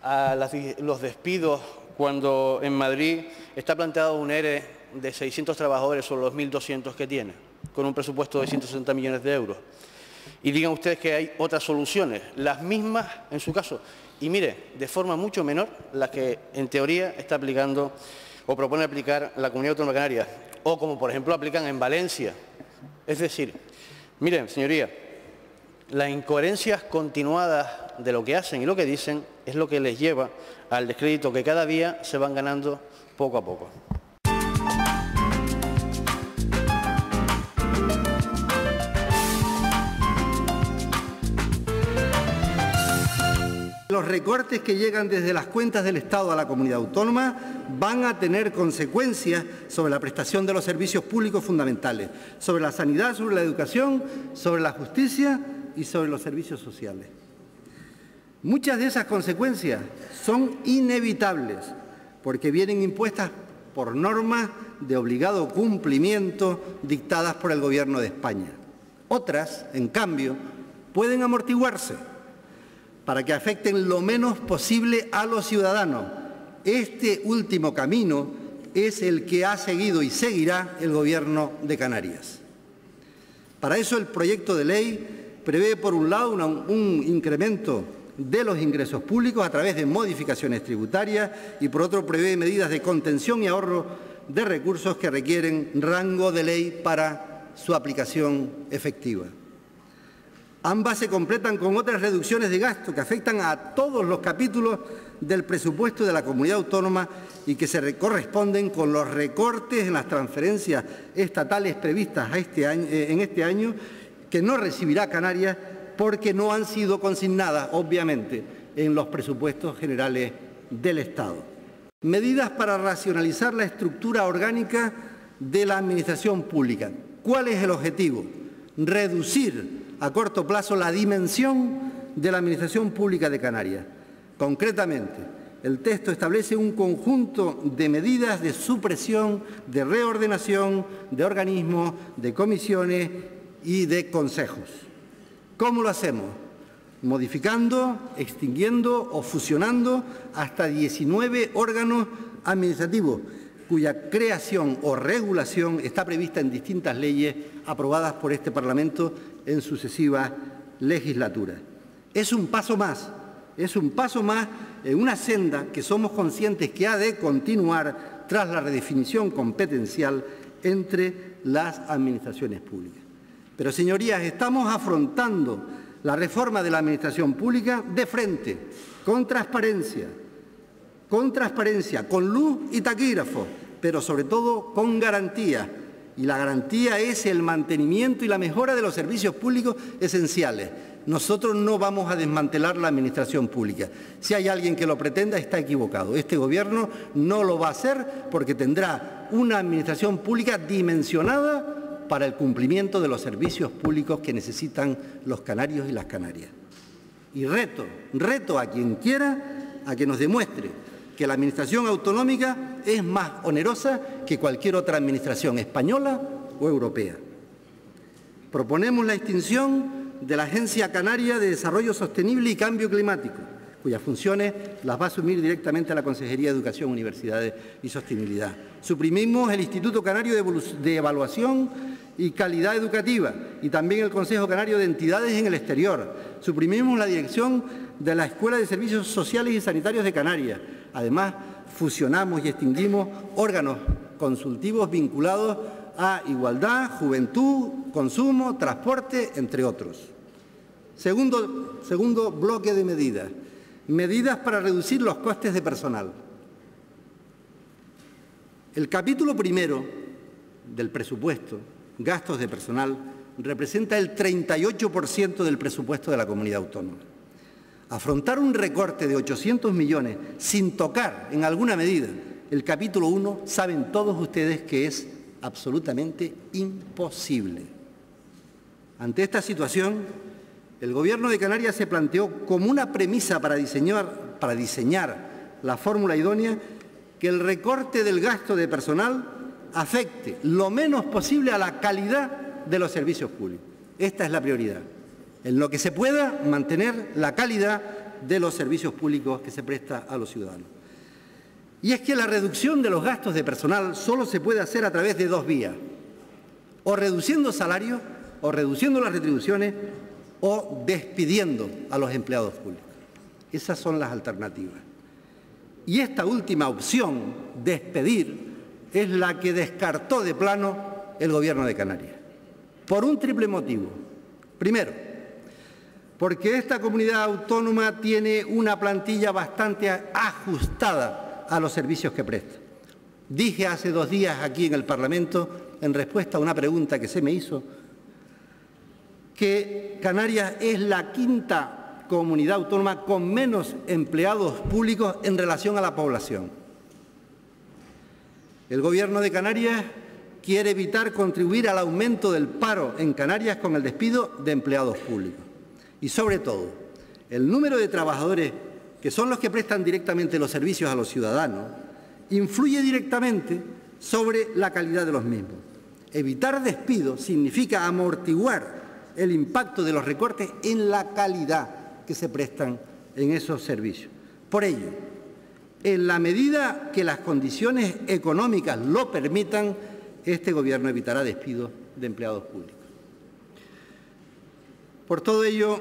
a los despidos cuando en Madrid está planteado un ERE de 600 trabajadores sobre los 1.200 que tiene, con un presupuesto de 160 millones de euros? Y digan ustedes que hay otras soluciones, las mismas en su caso. Y mire, de forma mucho menor, las que en teoría está aplicando o propone aplicar la Comunidad Autónoma de Canarias, o como por ejemplo aplican en Valencia. Es decir, miren, señoría, las incoherencias continuadas de lo que hacen y lo que dicen es lo que les lleva al descrédito que cada día se van ganando poco a poco. Los los recortes que llegan desde las cuentas del Estado a la comunidad autónoma van a tener consecuencias sobre la prestación de los servicios públicos fundamentales, sobre la sanidad, sobre la educación, sobre la justicia y sobre los servicios sociales. Muchas de esas consecuencias son inevitables porque vienen impuestas por normas de obligado cumplimiento dictadas por el Gobierno de España. Otras, en cambio, pueden amortiguarse para que afecten lo menos posible a los ciudadanos. Este último camino es el que ha seguido y seguirá el Gobierno de Canarias. Para eso el proyecto de ley prevé, por un lado, un incremento de los ingresos públicos a través de modificaciones tributarias y, por otro, prevé medidas de contención y ahorro de recursos que requieren rango de ley para su aplicación efectiva. Ambas se completan con otras reducciones de gasto que afectan a todos los capítulos del presupuesto de la comunidad autónoma y que se corresponden con los recortes en las transferencias estatales previstas en este año, que no recibirá Canarias porque no han sido consignadas, obviamente, en los presupuestos generales del Estado. Medidas para racionalizar la estructura orgánica de la Administración pública. ¿Cuál es el objetivo? Reducir a corto plazo la dimensión de la Administración pública de Canarias. Concretamente, el texto establece un conjunto de medidas de supresión, de reordenación, de organismos, de comisiones y de consejos. ¿Cómo lo hacemos? Modificando, extinguiendo o fusionando hasta 19 órganos administrativos, cuya creación o regulación está prevista en distintas leyes aprobadas por este Parlamento en sucesivas legislaturas. Es un paso más en una senda que somos conscientes que ha de continuar tras la redefinición competencial entre las administraciones públicas. Pero, señorías, estamos afrontando la reforma de la Administración pública de frente, con transparencia, con luz y taquígrafo, pero sobre todo con garantía. Y la garantía es el mantenimiento y la mejora de los servicios públicos esenciales. Nosotros no vamos a desmantelar la Administración pública. Si hay alguien que lo pretenda, está equivocado. Este Gobierno no lo va a hacer porque tendrá una Administración pública dimensionada para el cumplimiento de los servicios públicos que necesitan los canarios y las canarias. Y reto a quien quiera a que nos demuestre que la Administración autonómica es más onerosa que cualquier otra administración española o europea. Proponemos la extinción de la Agencia Canaria de Desarrollo Sostenible y Cambio Climático, cuyas funciones las va a asumir directamente la Consejería de Educación, Universidades y Sostenibilidad. Suprimimos el Instituto Canario de Evaluación y Calidad Educativa y también el Consejo Canario de Entidades en el Exterior. Suprimimos la dirección de la Escuela de Servicios Sociales y Sanitarios de Canarias. Además, fusionamos y extinguimos órganos consultivos vinculados a igualdad, juventud, consumo, transporte, entre otros. Segundo bloque de medidas. Medidas para reducir los costes de personal. El capítulo primero del presupuesto, gastos de personal, representa el 38% del presupuesto de la comunidad autónoma. Afrontar un recorte de 800 millones sin tocar en alguna medida el capítulo 1, saben todos ustedes que es absolutamente imposible. Ante esta situación, el Gobierno de Canarias se planteó como una premisa para diseñar la fórmula idónea que el recorte del gasto de personal afecte lo menos posible a la calidad de los servicios públicos. Esta es la prioridad. En lo que se pueda mantener la calidad de los servicios públicos que se presta a los ciudadanos. Y es que la reducción de los gastos de personal solo se puede hacer a través de dos vías: o reduciendo salarios, o reduciendo las retribuciones, o despidiendo a los empleados públicos. Esas son las alternativas. Y esta última opción, despedir, es la que descartó de plano el Gobierno de Canarias, por un triple motivo. Primero, porque esta comunidad autónoma tiene una plantilla bastante ajustada a los servicios que presta. Dije hace 2 días aquí en el Parlamento, en respuesta a una pregunta que se me hizo, que Canarias es la 5ª comunidad autónoma con menos empleados públicos en relación a la población. El Gobierno de Canarias quiere evitar contribuir al aumento del paro en Canarias con el despido de empleados públicos. Y, sobre todo, el número de trabajadores que son los que prestan directamente los servicios a los ciudadanos influye directamente sobre la calidad de los mismos. Evitar despidos significa amortiguar el impacto de los recortes en la calidad que se prestan en esos servicios. Por ello, en la medida que las condiciones económicas lo permitan, este Gobierno evitará despidos de empleados públicos. Por todo ello,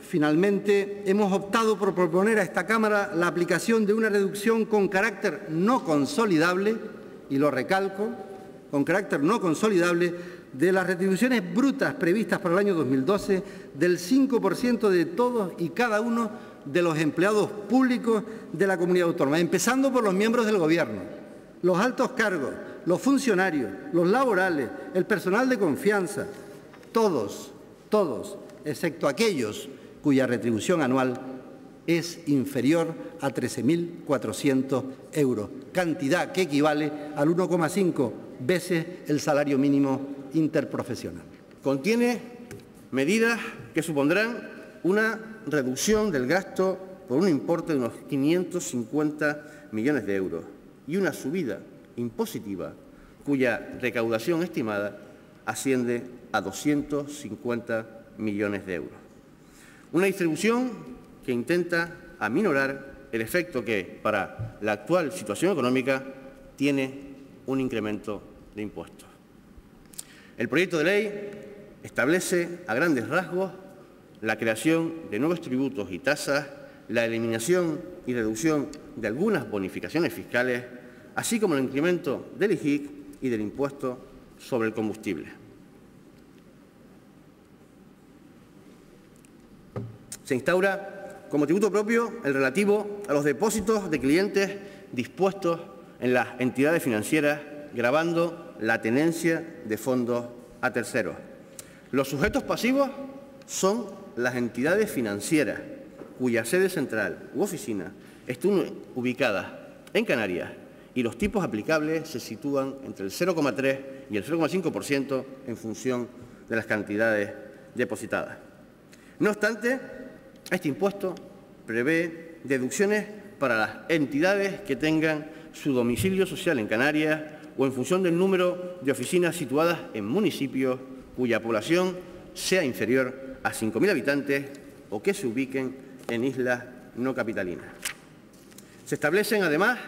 finalmente, hemos optado por proponer a esta Cámara la aplicación de una reducción con carácter no consolidable, y lo recalco, con carácter no consolidable, de las retribuciones brutas previstas para el año 2012 del 5% de todos y cada uno de los empleados públicos de la comunidad autónoma, empezando por los miembros del Gobierno, los altos cargos, los funcionarios, los laborales, el personal de confianza, todos, excepto aquellos cuya retribución anual es inferior a 13.400 euros, cantidad que equivale al 1,5 veces el salario mínimo interprofesional. Contiene medidas que supondrán una reducción del gasto por un importe de unos 550 millones de euros y una subida impositiva cuya recaudación estimada asciende a 250 millones de euros. Una distribución que intenta aminorar el efecto que, para la actual situación económica, tiene un incremento de impuestos. El proyecto de ley establece a grandes rasgos la creación de nuevos tributos y tasas, la eliminación y reducción de algunas bonificaciones fiscales, así como el incremento del IGIC y del impuesto sobre el combustible. Se instaura como tributo propio el relativo a los depósitos de clientes dispuestos en las entidades financieras, gravando la tenencia de fondos a terceros. Los sujetos pasivos son las entidades financieras cuya sede central u oficina estén ubicadas en Canarias y los tipos aplicables se sitúan entre el 0,3 y el 0,5% en función de las cantidades depositadas. No obstante, este impuesto prevé deducciones para las entidades que tengan su domicilio social en Canarias o en función del número de oficinas situadas en municipios cuya población sea inferior a 5.000 habitantes o que se ubiquen en islas no capitalinas. Se establecen, además,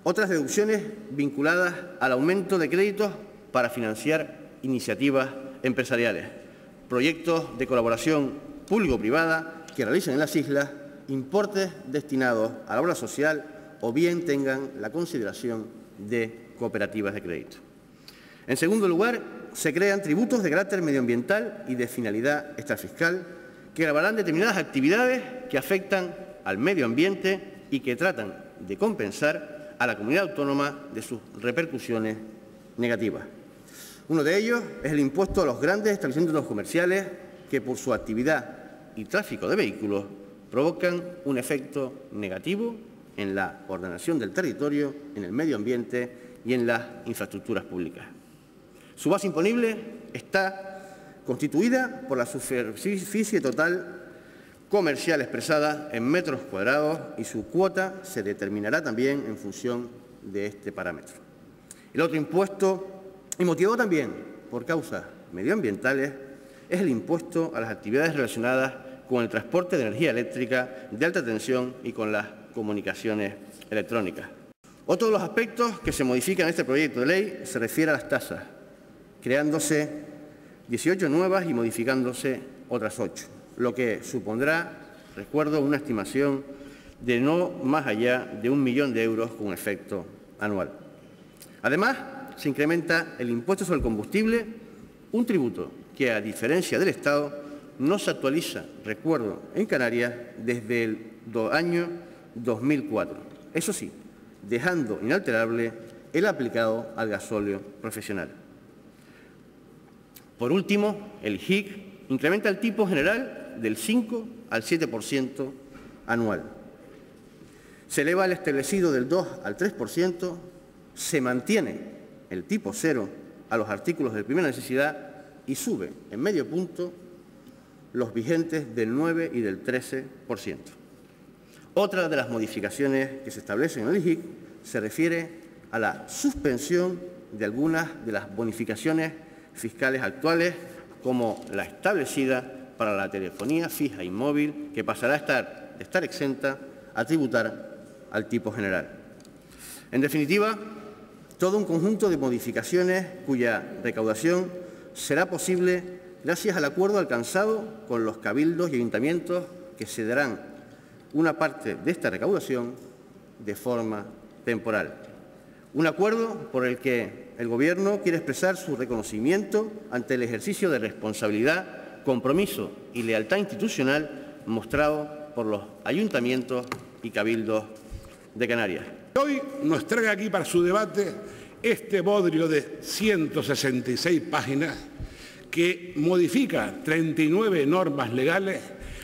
otras deducciones vinculadas al aumento de créditos para financiar iniciativas empresariales, proyectos de colaboración público-privada que realicen en las islas, importes destinados a la obra social o bien tengan la consideración de cooperativas de crédito. En segundo lugar, se crean tributos de carácter medioambiental y de finalidad extrafiscal que gravarán determinadas actividades que afectan al medio ambiente y que tratan de compensar a la comunidad autónoma de sus repercusiones negativas. Uno de ellos es el impuesto a los grandes establecimientos comerciales que, por su actividad y tráfico de vehículos, provocan un efecto negativo en la ordenación del territorio, en el medio ambiente y en las infraestructuras públicas. Su base imponible está constituida por la superficie total comercial expresada en metros cuadrados y su cuota se determinará también en función de este parámetro. El otro impuesto, y motivado también por causas medioambientales, es el impuesto a las actividades relacionadas con el transporte de energía eléctrica de alta tensión y con las comunicaciones electrónicas. Otro de los aspectos que se modifican en este proyecto de ley se refiere a las tasas, creándose 18 nuevas y modificándose otras 8, lo que supondrá, recuerdo, una estimación de no más allá de 1 millón de euros con efecto anual. Además, se incrementa el impuesto sobre el combustible, un tributo que, a diferencia del Estado, no se actualiza, recuerdo, en Canarias desde el año 2004. Eso sí, dejando inalterable el aplicado al gasóleo profesional. Por último, el IGIC incrementa el tipo general del 5 al 7% anual. Se eleva el establecido del 2 al 3%, se mantiene el tipo cero a los artículos de primera necesidad y sube en medio punto los vigentes del 9 y del 13%. Otra de las modificaciones que se establecen en el IGIC se refiere a la suspensión de algunas de las bonificaciones fiscales actuales, como la establecida para la telefonía fija y móvil, que pasará de estar exenta a tributar al tipo general. En definitiva, todo un conjunto de modificaciones cuya recaudación será posible gracias al acuerdo alcanzado con los cabildos y ayuntamientos que cederán una parte de esta recaudación de forma temporal. Un acuerdo por el que el Gobierno quiere expresar su reconocimiento ante el ejercicio de responsabilidad, compromiso y lealtad institucional mostrado por los ayuntamientos y cabildos de Canarias. Hoy nos trae aquí para su debate este bodrio de 166 páginas que modifica 39 normas legales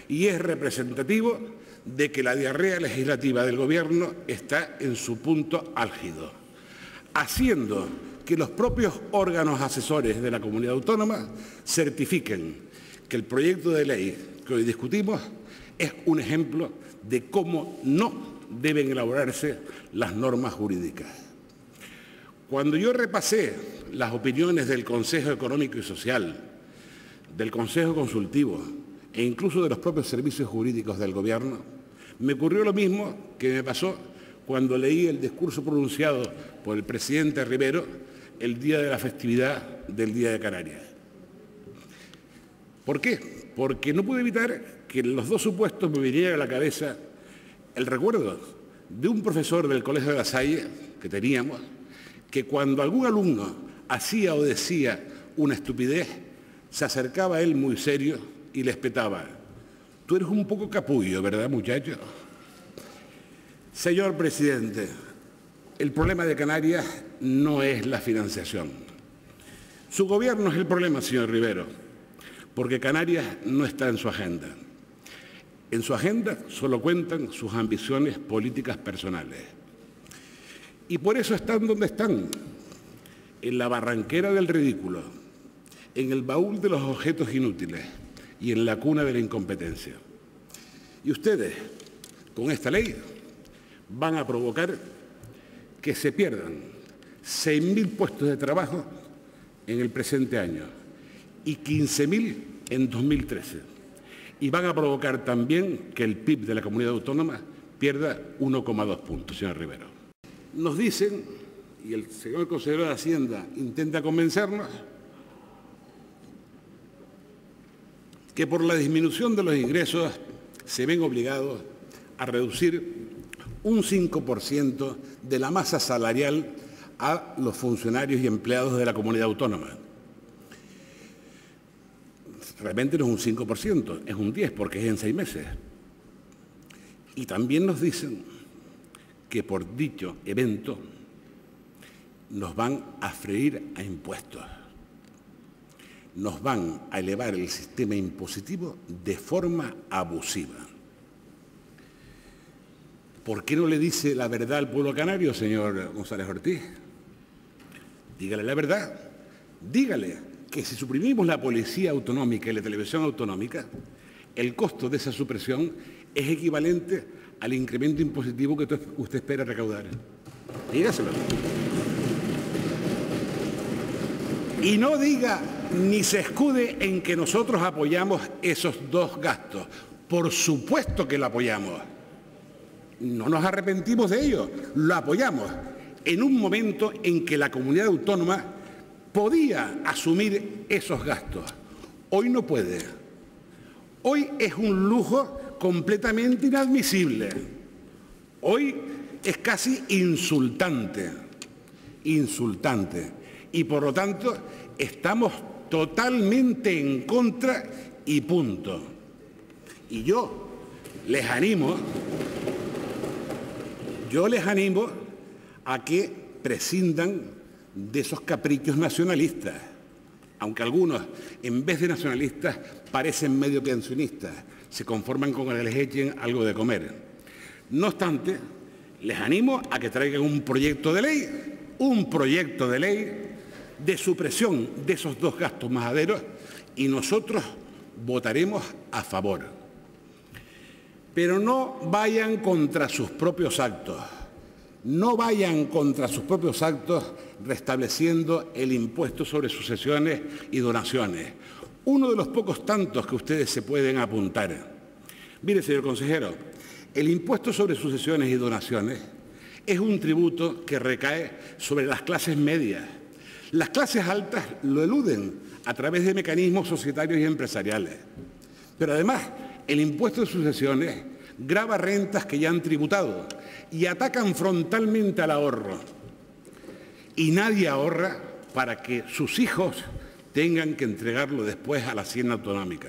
y es representativo de que la diarrea legislativa del Gobierno está en su punto álgido, haciendo que los propios órganos asesores de la comunidad autónoma certifiquen que el proyecto de ley que hoy discutimos es un ejemplo de cómo no deben elaborarse las normas jurídicas. Cuando yo repasé las opiniones del Consejo Económico y Social, del Consejo Consultivo e incluso de los propios servicios jurídicos del Gobierno, me ocurrió lo mismo que me pasó cuando leí el discurso pronunciado por el presidente Rivero el día de la festividad del Día de Canarias. ¿Por qué? Porque no pude evitar que en los dos supuestos me viniera a la cabeza el recuerdo de un profesor del Colegio de La Salle que teníamos, que cuando algún alumno hacía o decía una estupidez, se acercaba a él muy serio y le espetaba: tú eres un poco capullo, ¿verdad, muchacho? Señor presidente, el problema de Canarias no es la financiación. Su gobierno es el problema, señor Rivero, porque Canarias no está en su agenda. En su agenda solo cuentan sus ambiciones políticas personales. Y por eso están donde están, en la barranquera del ridículo, en el baúl de los objetos inútiles y en la cuna de la incompetencia. Y ustedes, con esta ley, van a provocar que se pierdan 6.000 puestos de trabajo en el presente año y 15.000 en 2013. Y van a provocar también que el PIB de la comunidad autónoma pierda 1,2 puntos, señor Rivero. Nos dicen, y el señor consejero de Hacienda intenta convencernos, que por la disminución de los ingresos se ven obligados a reducir un 5% de la masa salarial a los funcionarios y empleados de la comunidad autónoma. Realmente no es un 5%, es un 10% porque es en 6 meses. Y también nos dicen que por dicho evento nos van a freír a impuestos. Nos van a elevar el sistema impositivo de forma abusiva. ¿Por qué no le dice la verdad al pueblo canario, señor González Ortiz? Dígale la verdad. Dígale que si suprimimos la policía autonómica y la televisión autonómica, el costo de esa supresión es equivalente al incremento impositivo que usted espera recaudar. Dígaselo. Y no diga ni se escude en que nosotros apoyamos esos dos gastos. Por supuesto que lo apoyamos. No nos arrepentimos de ello, lo apoyamos en un momento en que la comunidad autónoma podía asumir esos gastos. Hoy no puede. Hoy es un lujo completamente inadmisible. Hoy es casi insultante. Y por lo tanto estamos totalmente en contra y punto. Y yo les animo a que prescindan de esos caprichos nacionalistas. aunque algunos, en vez de nacionalistas, parecen medio pensionistas, se conforman con que les echen algo de comer. No obstante, les animo a que traigan un proyecto de ley de supresión de esos dos gastos majaderos y nosotros votaremos a favor. Pero no vayan contra sus propios actos. No vayan contra sus propios actos restableciendo el impuesto sobre sucesiones y donaciones. Uno de los pocos tantos que ustedes se pueden apuntar. Mire, señor consejero, el impuesto sobre sucesiones y donaciones es un tributo que recae sobre las clases medias. Las clases altas lo eluden a través de mecanismos societarios y empresariales. Pero además, el impuesto de sucesiones grava rentas que ya han tributado y atacan frontalmente al ahorro. Y nadie ahorra para que sus hijos tengan que entregarlo después a la Hacienda Autonómica.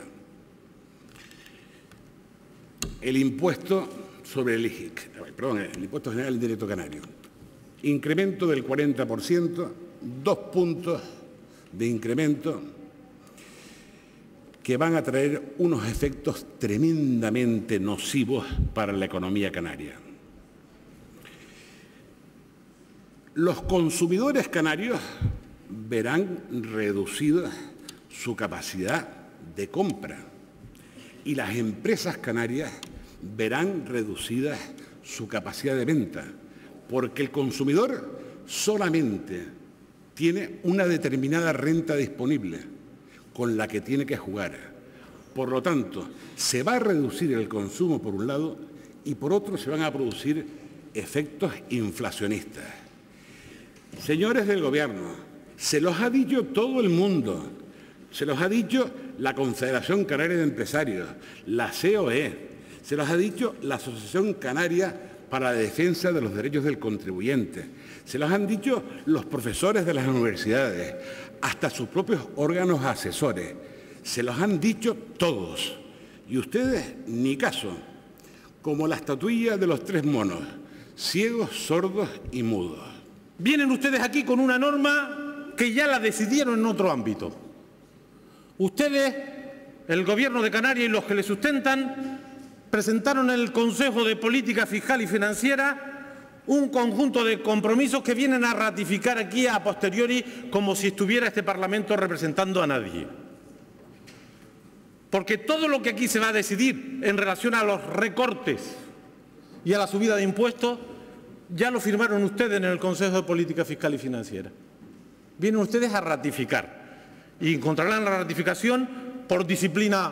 El impuesto sobre el Impuesto General Indirecto Canario. Incremento del 40%, 2 puntos de incremento que van a traer unos efectos tremendamente nocivos para la economía canaria. Los consumidores canarios verán reducida su capacidad de compra y las empresas canarias verán reducida su capacidad de venta, porque el consumidor solamente tiene una determinada renta disponible con la que tiene que jugar. Por lo tanto, se va a reducir el consumo por un lado y por otro se van a producir efectos inflacionistas. Señores del Gobierno, se los ha dicho todo el mundo, se los ha dicho la Confederación Canaria de Empresarios, la COE, se los ha dicho la Asociación Canaria para la Defensa de los Derechos del Contribuyente, se los han dicho los profesores de las universidades, hasta sus propios órganos asesores, se los han dicho todos. Y ustedes ni caso, como la estatuilla de los 3 monos, ciegos, sordos y mudos. Vienen ustedes aquí con una norma que ya la decidieron en otro ámbito. Ustedes, el Gobierno de Canarias y los que le sustentan, presentaron en el Consejo de Política Fiscal y Financiera un conjunto de compromisos que vienen a ratificar aquí a posteriori como si estuviera este Parlamento representando a nadie. Porque todo lo que aquí se va a decidir en relación a los recortes y a la subida de impuestos ya lo firmaron ustedes en el Consejo de Política Fiscal y Financiera. Vienen ustedes a ratificar y encontrarán la ratificación por disciplina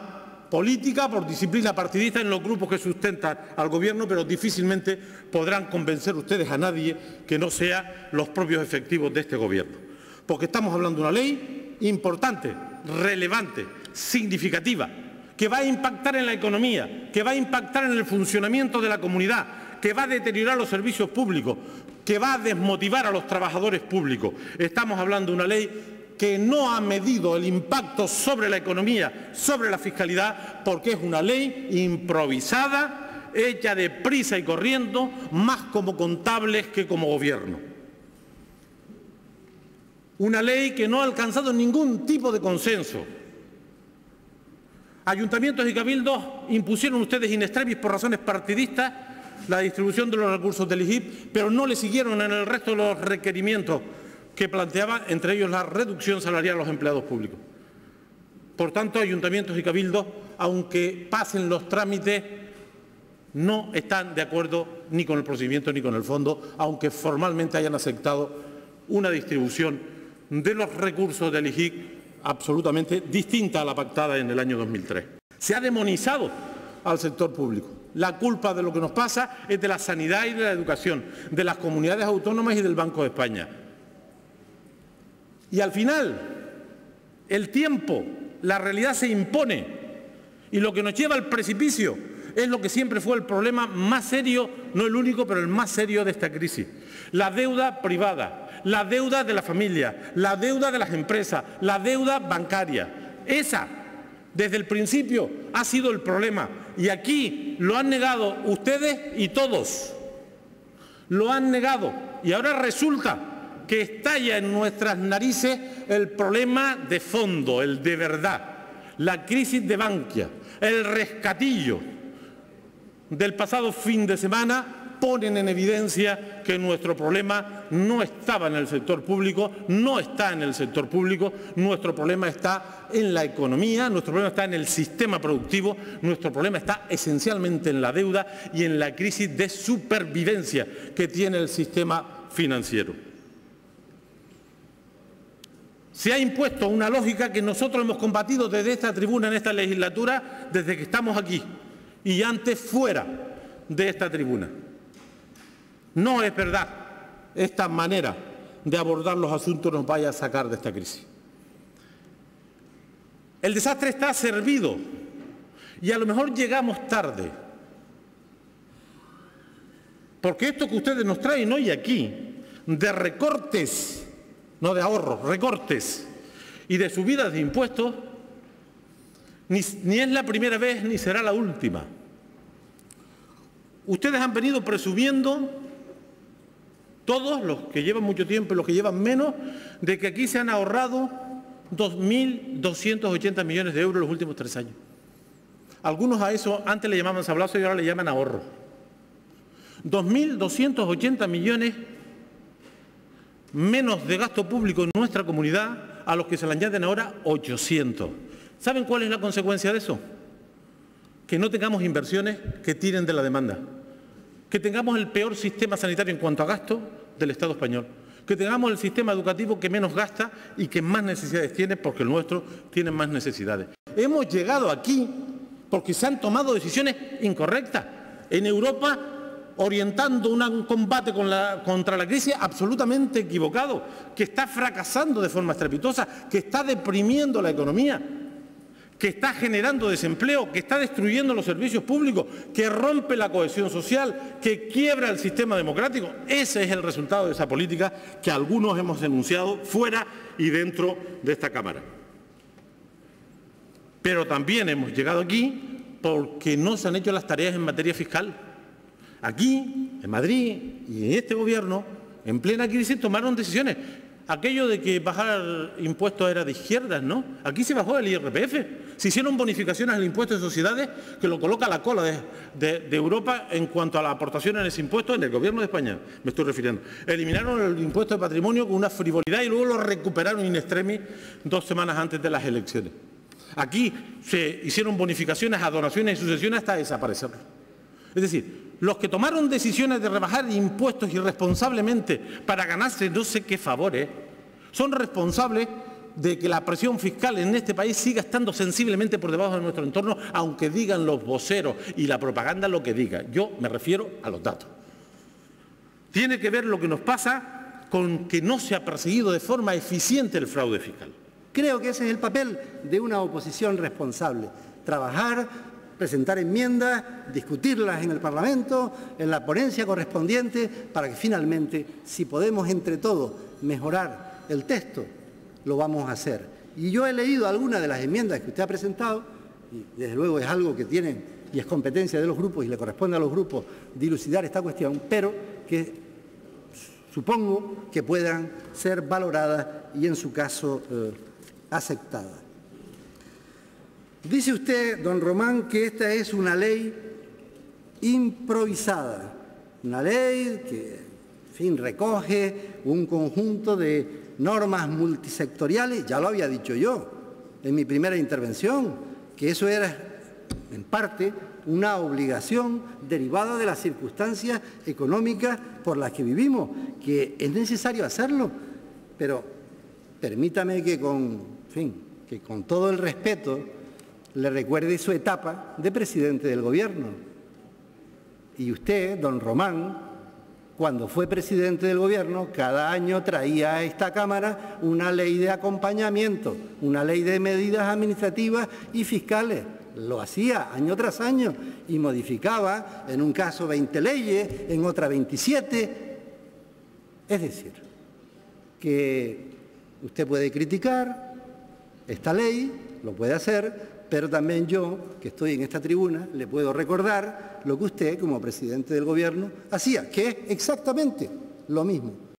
política, por disciplina partidista en los grupos que sustentan al Gobierno, pero difícilmente podrán convencer ustedes a nadie que no sean los propios efectivos de este Gobierno. Porque estamos hablando de una ley importante, relevante, significativa, que va a impactar en la economía, que va a impactar en el funcionamiento de la comunidad, que va a deteriorar los servicios públicos, que va a desmotivar a los trabajadores públicos. Estamos hablando de una ley que no ha medido el impacto sobre la economía, sobre la fiscalidad, porque es una ley improvisada, hecha de prisa y corriendo, más como contables que como gobierno. Una ley que no ha alcanzado ningún tipo de consenso. Ayuntamientos y cabildos impusieron ustedes in extremis por razones partidistas la distribución de los recursos del IGIP, pero no le siguieron en el resto de los requerimientos que planteaba, entre ellos la reducción salarial a los empleados públicos. Por tanto, ayuntamientos y cabildos, aunque pasen los trámites, no están de acuerdo ni con el procedimiento ni con el fondo, aunque formalmente hayan aceptado una distribución de los recursos del IGIC absolutamente distinta a la pactada en el año 2003. Se ha demonizado al sector público. La culpa de lo que nos pasa es de la sanidad y de la educación, de las comunidades autónomas y del Banco de España. Y al final, el tiempo, la realidad se impone y lo que nos lleva al precipicio es lo que siempre fue el problema más serio, no el único, pero el más serio de esta crisis. La deuda privada, la deuda de la familia, la deuda de las empresas, la deuda bancaria. Esa, desde el principio, ha sido el problema y aquí lo han negado ustedes y todos. Lo han negado y ahora resulta que estalla en nuestras narices el problema de fondo, el de verdad, la crisis de Bankia, el rescatillo del pasado fin de semana, ponen en evidencia que nuestro problema no estaba en el sector público, no está en el sector público, nuestro problema está en la economía, nuestro problema está en el sistema productivo, nuestro problema está esencialmente en la deuda y en la crisis de supervivencia que tiene el sistema financiero. Se ha impuesto una lógica que nosotros hemos combatido desde esta tribuna en esta legislatura desde que estamos aquí y antes fuera de esta tribuna. No es verdad esta manera de abordar los asuntos nos vaya a sacar de esta crisis. El desastre está servido y a lo mejor llegamos tarde. Porque esto que ustedes nos traen hoy aquí, de recortes, no de ahorros, recortes y de subidas de impuestos, ni es la primera vez ni será la última. Ustedes han venido presumiendo, todos los que llevan mucho tiempo y los que llevan menos, de que aquí se han ahorrado 2.280 millones de euros en los últimos 3 años. Algunos a eso antes le llamaban sablazo y ahora le llaman ahorro. 2.280 millones menos de gasto público en nuestra comunidad, a los que se le añaden ahora 800. ¿Saben cuál es la consecuencia de eso? Que no tengamos inversiones que tiren de la demanda, que tengamos el peor sistema sanitario en cuanto a gasto del Estado español, que tengamos el sistema educativo que menos gasta y que más necesidades tiene, porque el nuestro tiene más necesidades. Hemos llegado aquí porque se han tomado decisiones incorrectas. En Europa, orientando un combate contra la crisis absolutamente equivocado, que está fracasando de forma estrepitosa, que está deprimiendo la economía, que está generando desempleo, que está destruyendo los servicios públicos, que rompe la cohesión social, que quiebra el sistema democrático. Ese es el resultado de esa política que algunos hemos denunciado fuera y dentro de esta Cámara. Pero también hemos llegado aquí porque no se han hecho las tareas en materia fiscal. Aquí, en Madrid y en este Gobierno, en plena crisis, tomaron decisiones. Aquello de que bajar impuestos era de izquierdas, ¿no? Aquí se bajó el IRPF. Se hicieron bonificaciones al impuesto de sociedades que lo coloca a la cola de Europa en cuanto a la aportación en ese impuesto en el Gobierno de España, me estoy refiriendo. Eliminaron el impuesto de patrimonio con una frivolidad y luego lo recuperaron in extremis 2 semanas antes de las elecciones. Aquí se hicieron bonificaciones a donaciones y sucesiones hasta desaparecerlo. Es decir, los que tomaron decisiones de rebajar impuestos irresponsablemente para ganarse no sé qué favores, son responsables de que la presión fiscal en este país siga estando sensiblemente por debajo de nuestro entorno, aunque digan los voceros y la propaganda lo que diga. Yo me refiero a los datos. Tiene que ver lo que nos pasa con que no se ha perseguido de forma eficiente el fraude fiscal. Creo que ese es el papel de una oposición responsable. Trabajar, presentar enmiendas, discutirlas en el Parlamento, en la ponencia correspondiente, para que finalmente, si podemos entre todos mejorar el texto, lo vamos a hacer. Y yo he leído algunas de las enmiendas que usted ha presentado, y desde luego es algo que tienen y es competencia de los grupos y le corresponde a los grupos dilucidar esta cuestión, pero que supongo que puedan ser valoradas y en su caso aceptadas. Dice usted, don Román, que esta es una ley improvisada, una ley que, en fin, recoge un conjunto de normas multisectoriales. Ya lo había dicho yo en mi primera intervención, que eso era, en parte, una obligación derivada de las circunstancias económicas por las que vivimos, que es necesario hacerlo, pero permítame que con todo el respeto le recuerde su etapa de presidente del Gobierno. Y usted, don Román, cuando fue presidente del Gobierno, cada año traía a esta Cámara una ley de acompañamiento, una ley de medidas administrativas y fiscales. Lo hacía año tras año y modificaba, en un caso 20 leyes, en otra 27. Es decir, que usted puede criticar esta ley, lo puede hacer, pero también yo, que estoy en esta tribuna, le puedo recordar lo que usted, como presidente del Gobierno, hacía, que es exactamente lo mismo.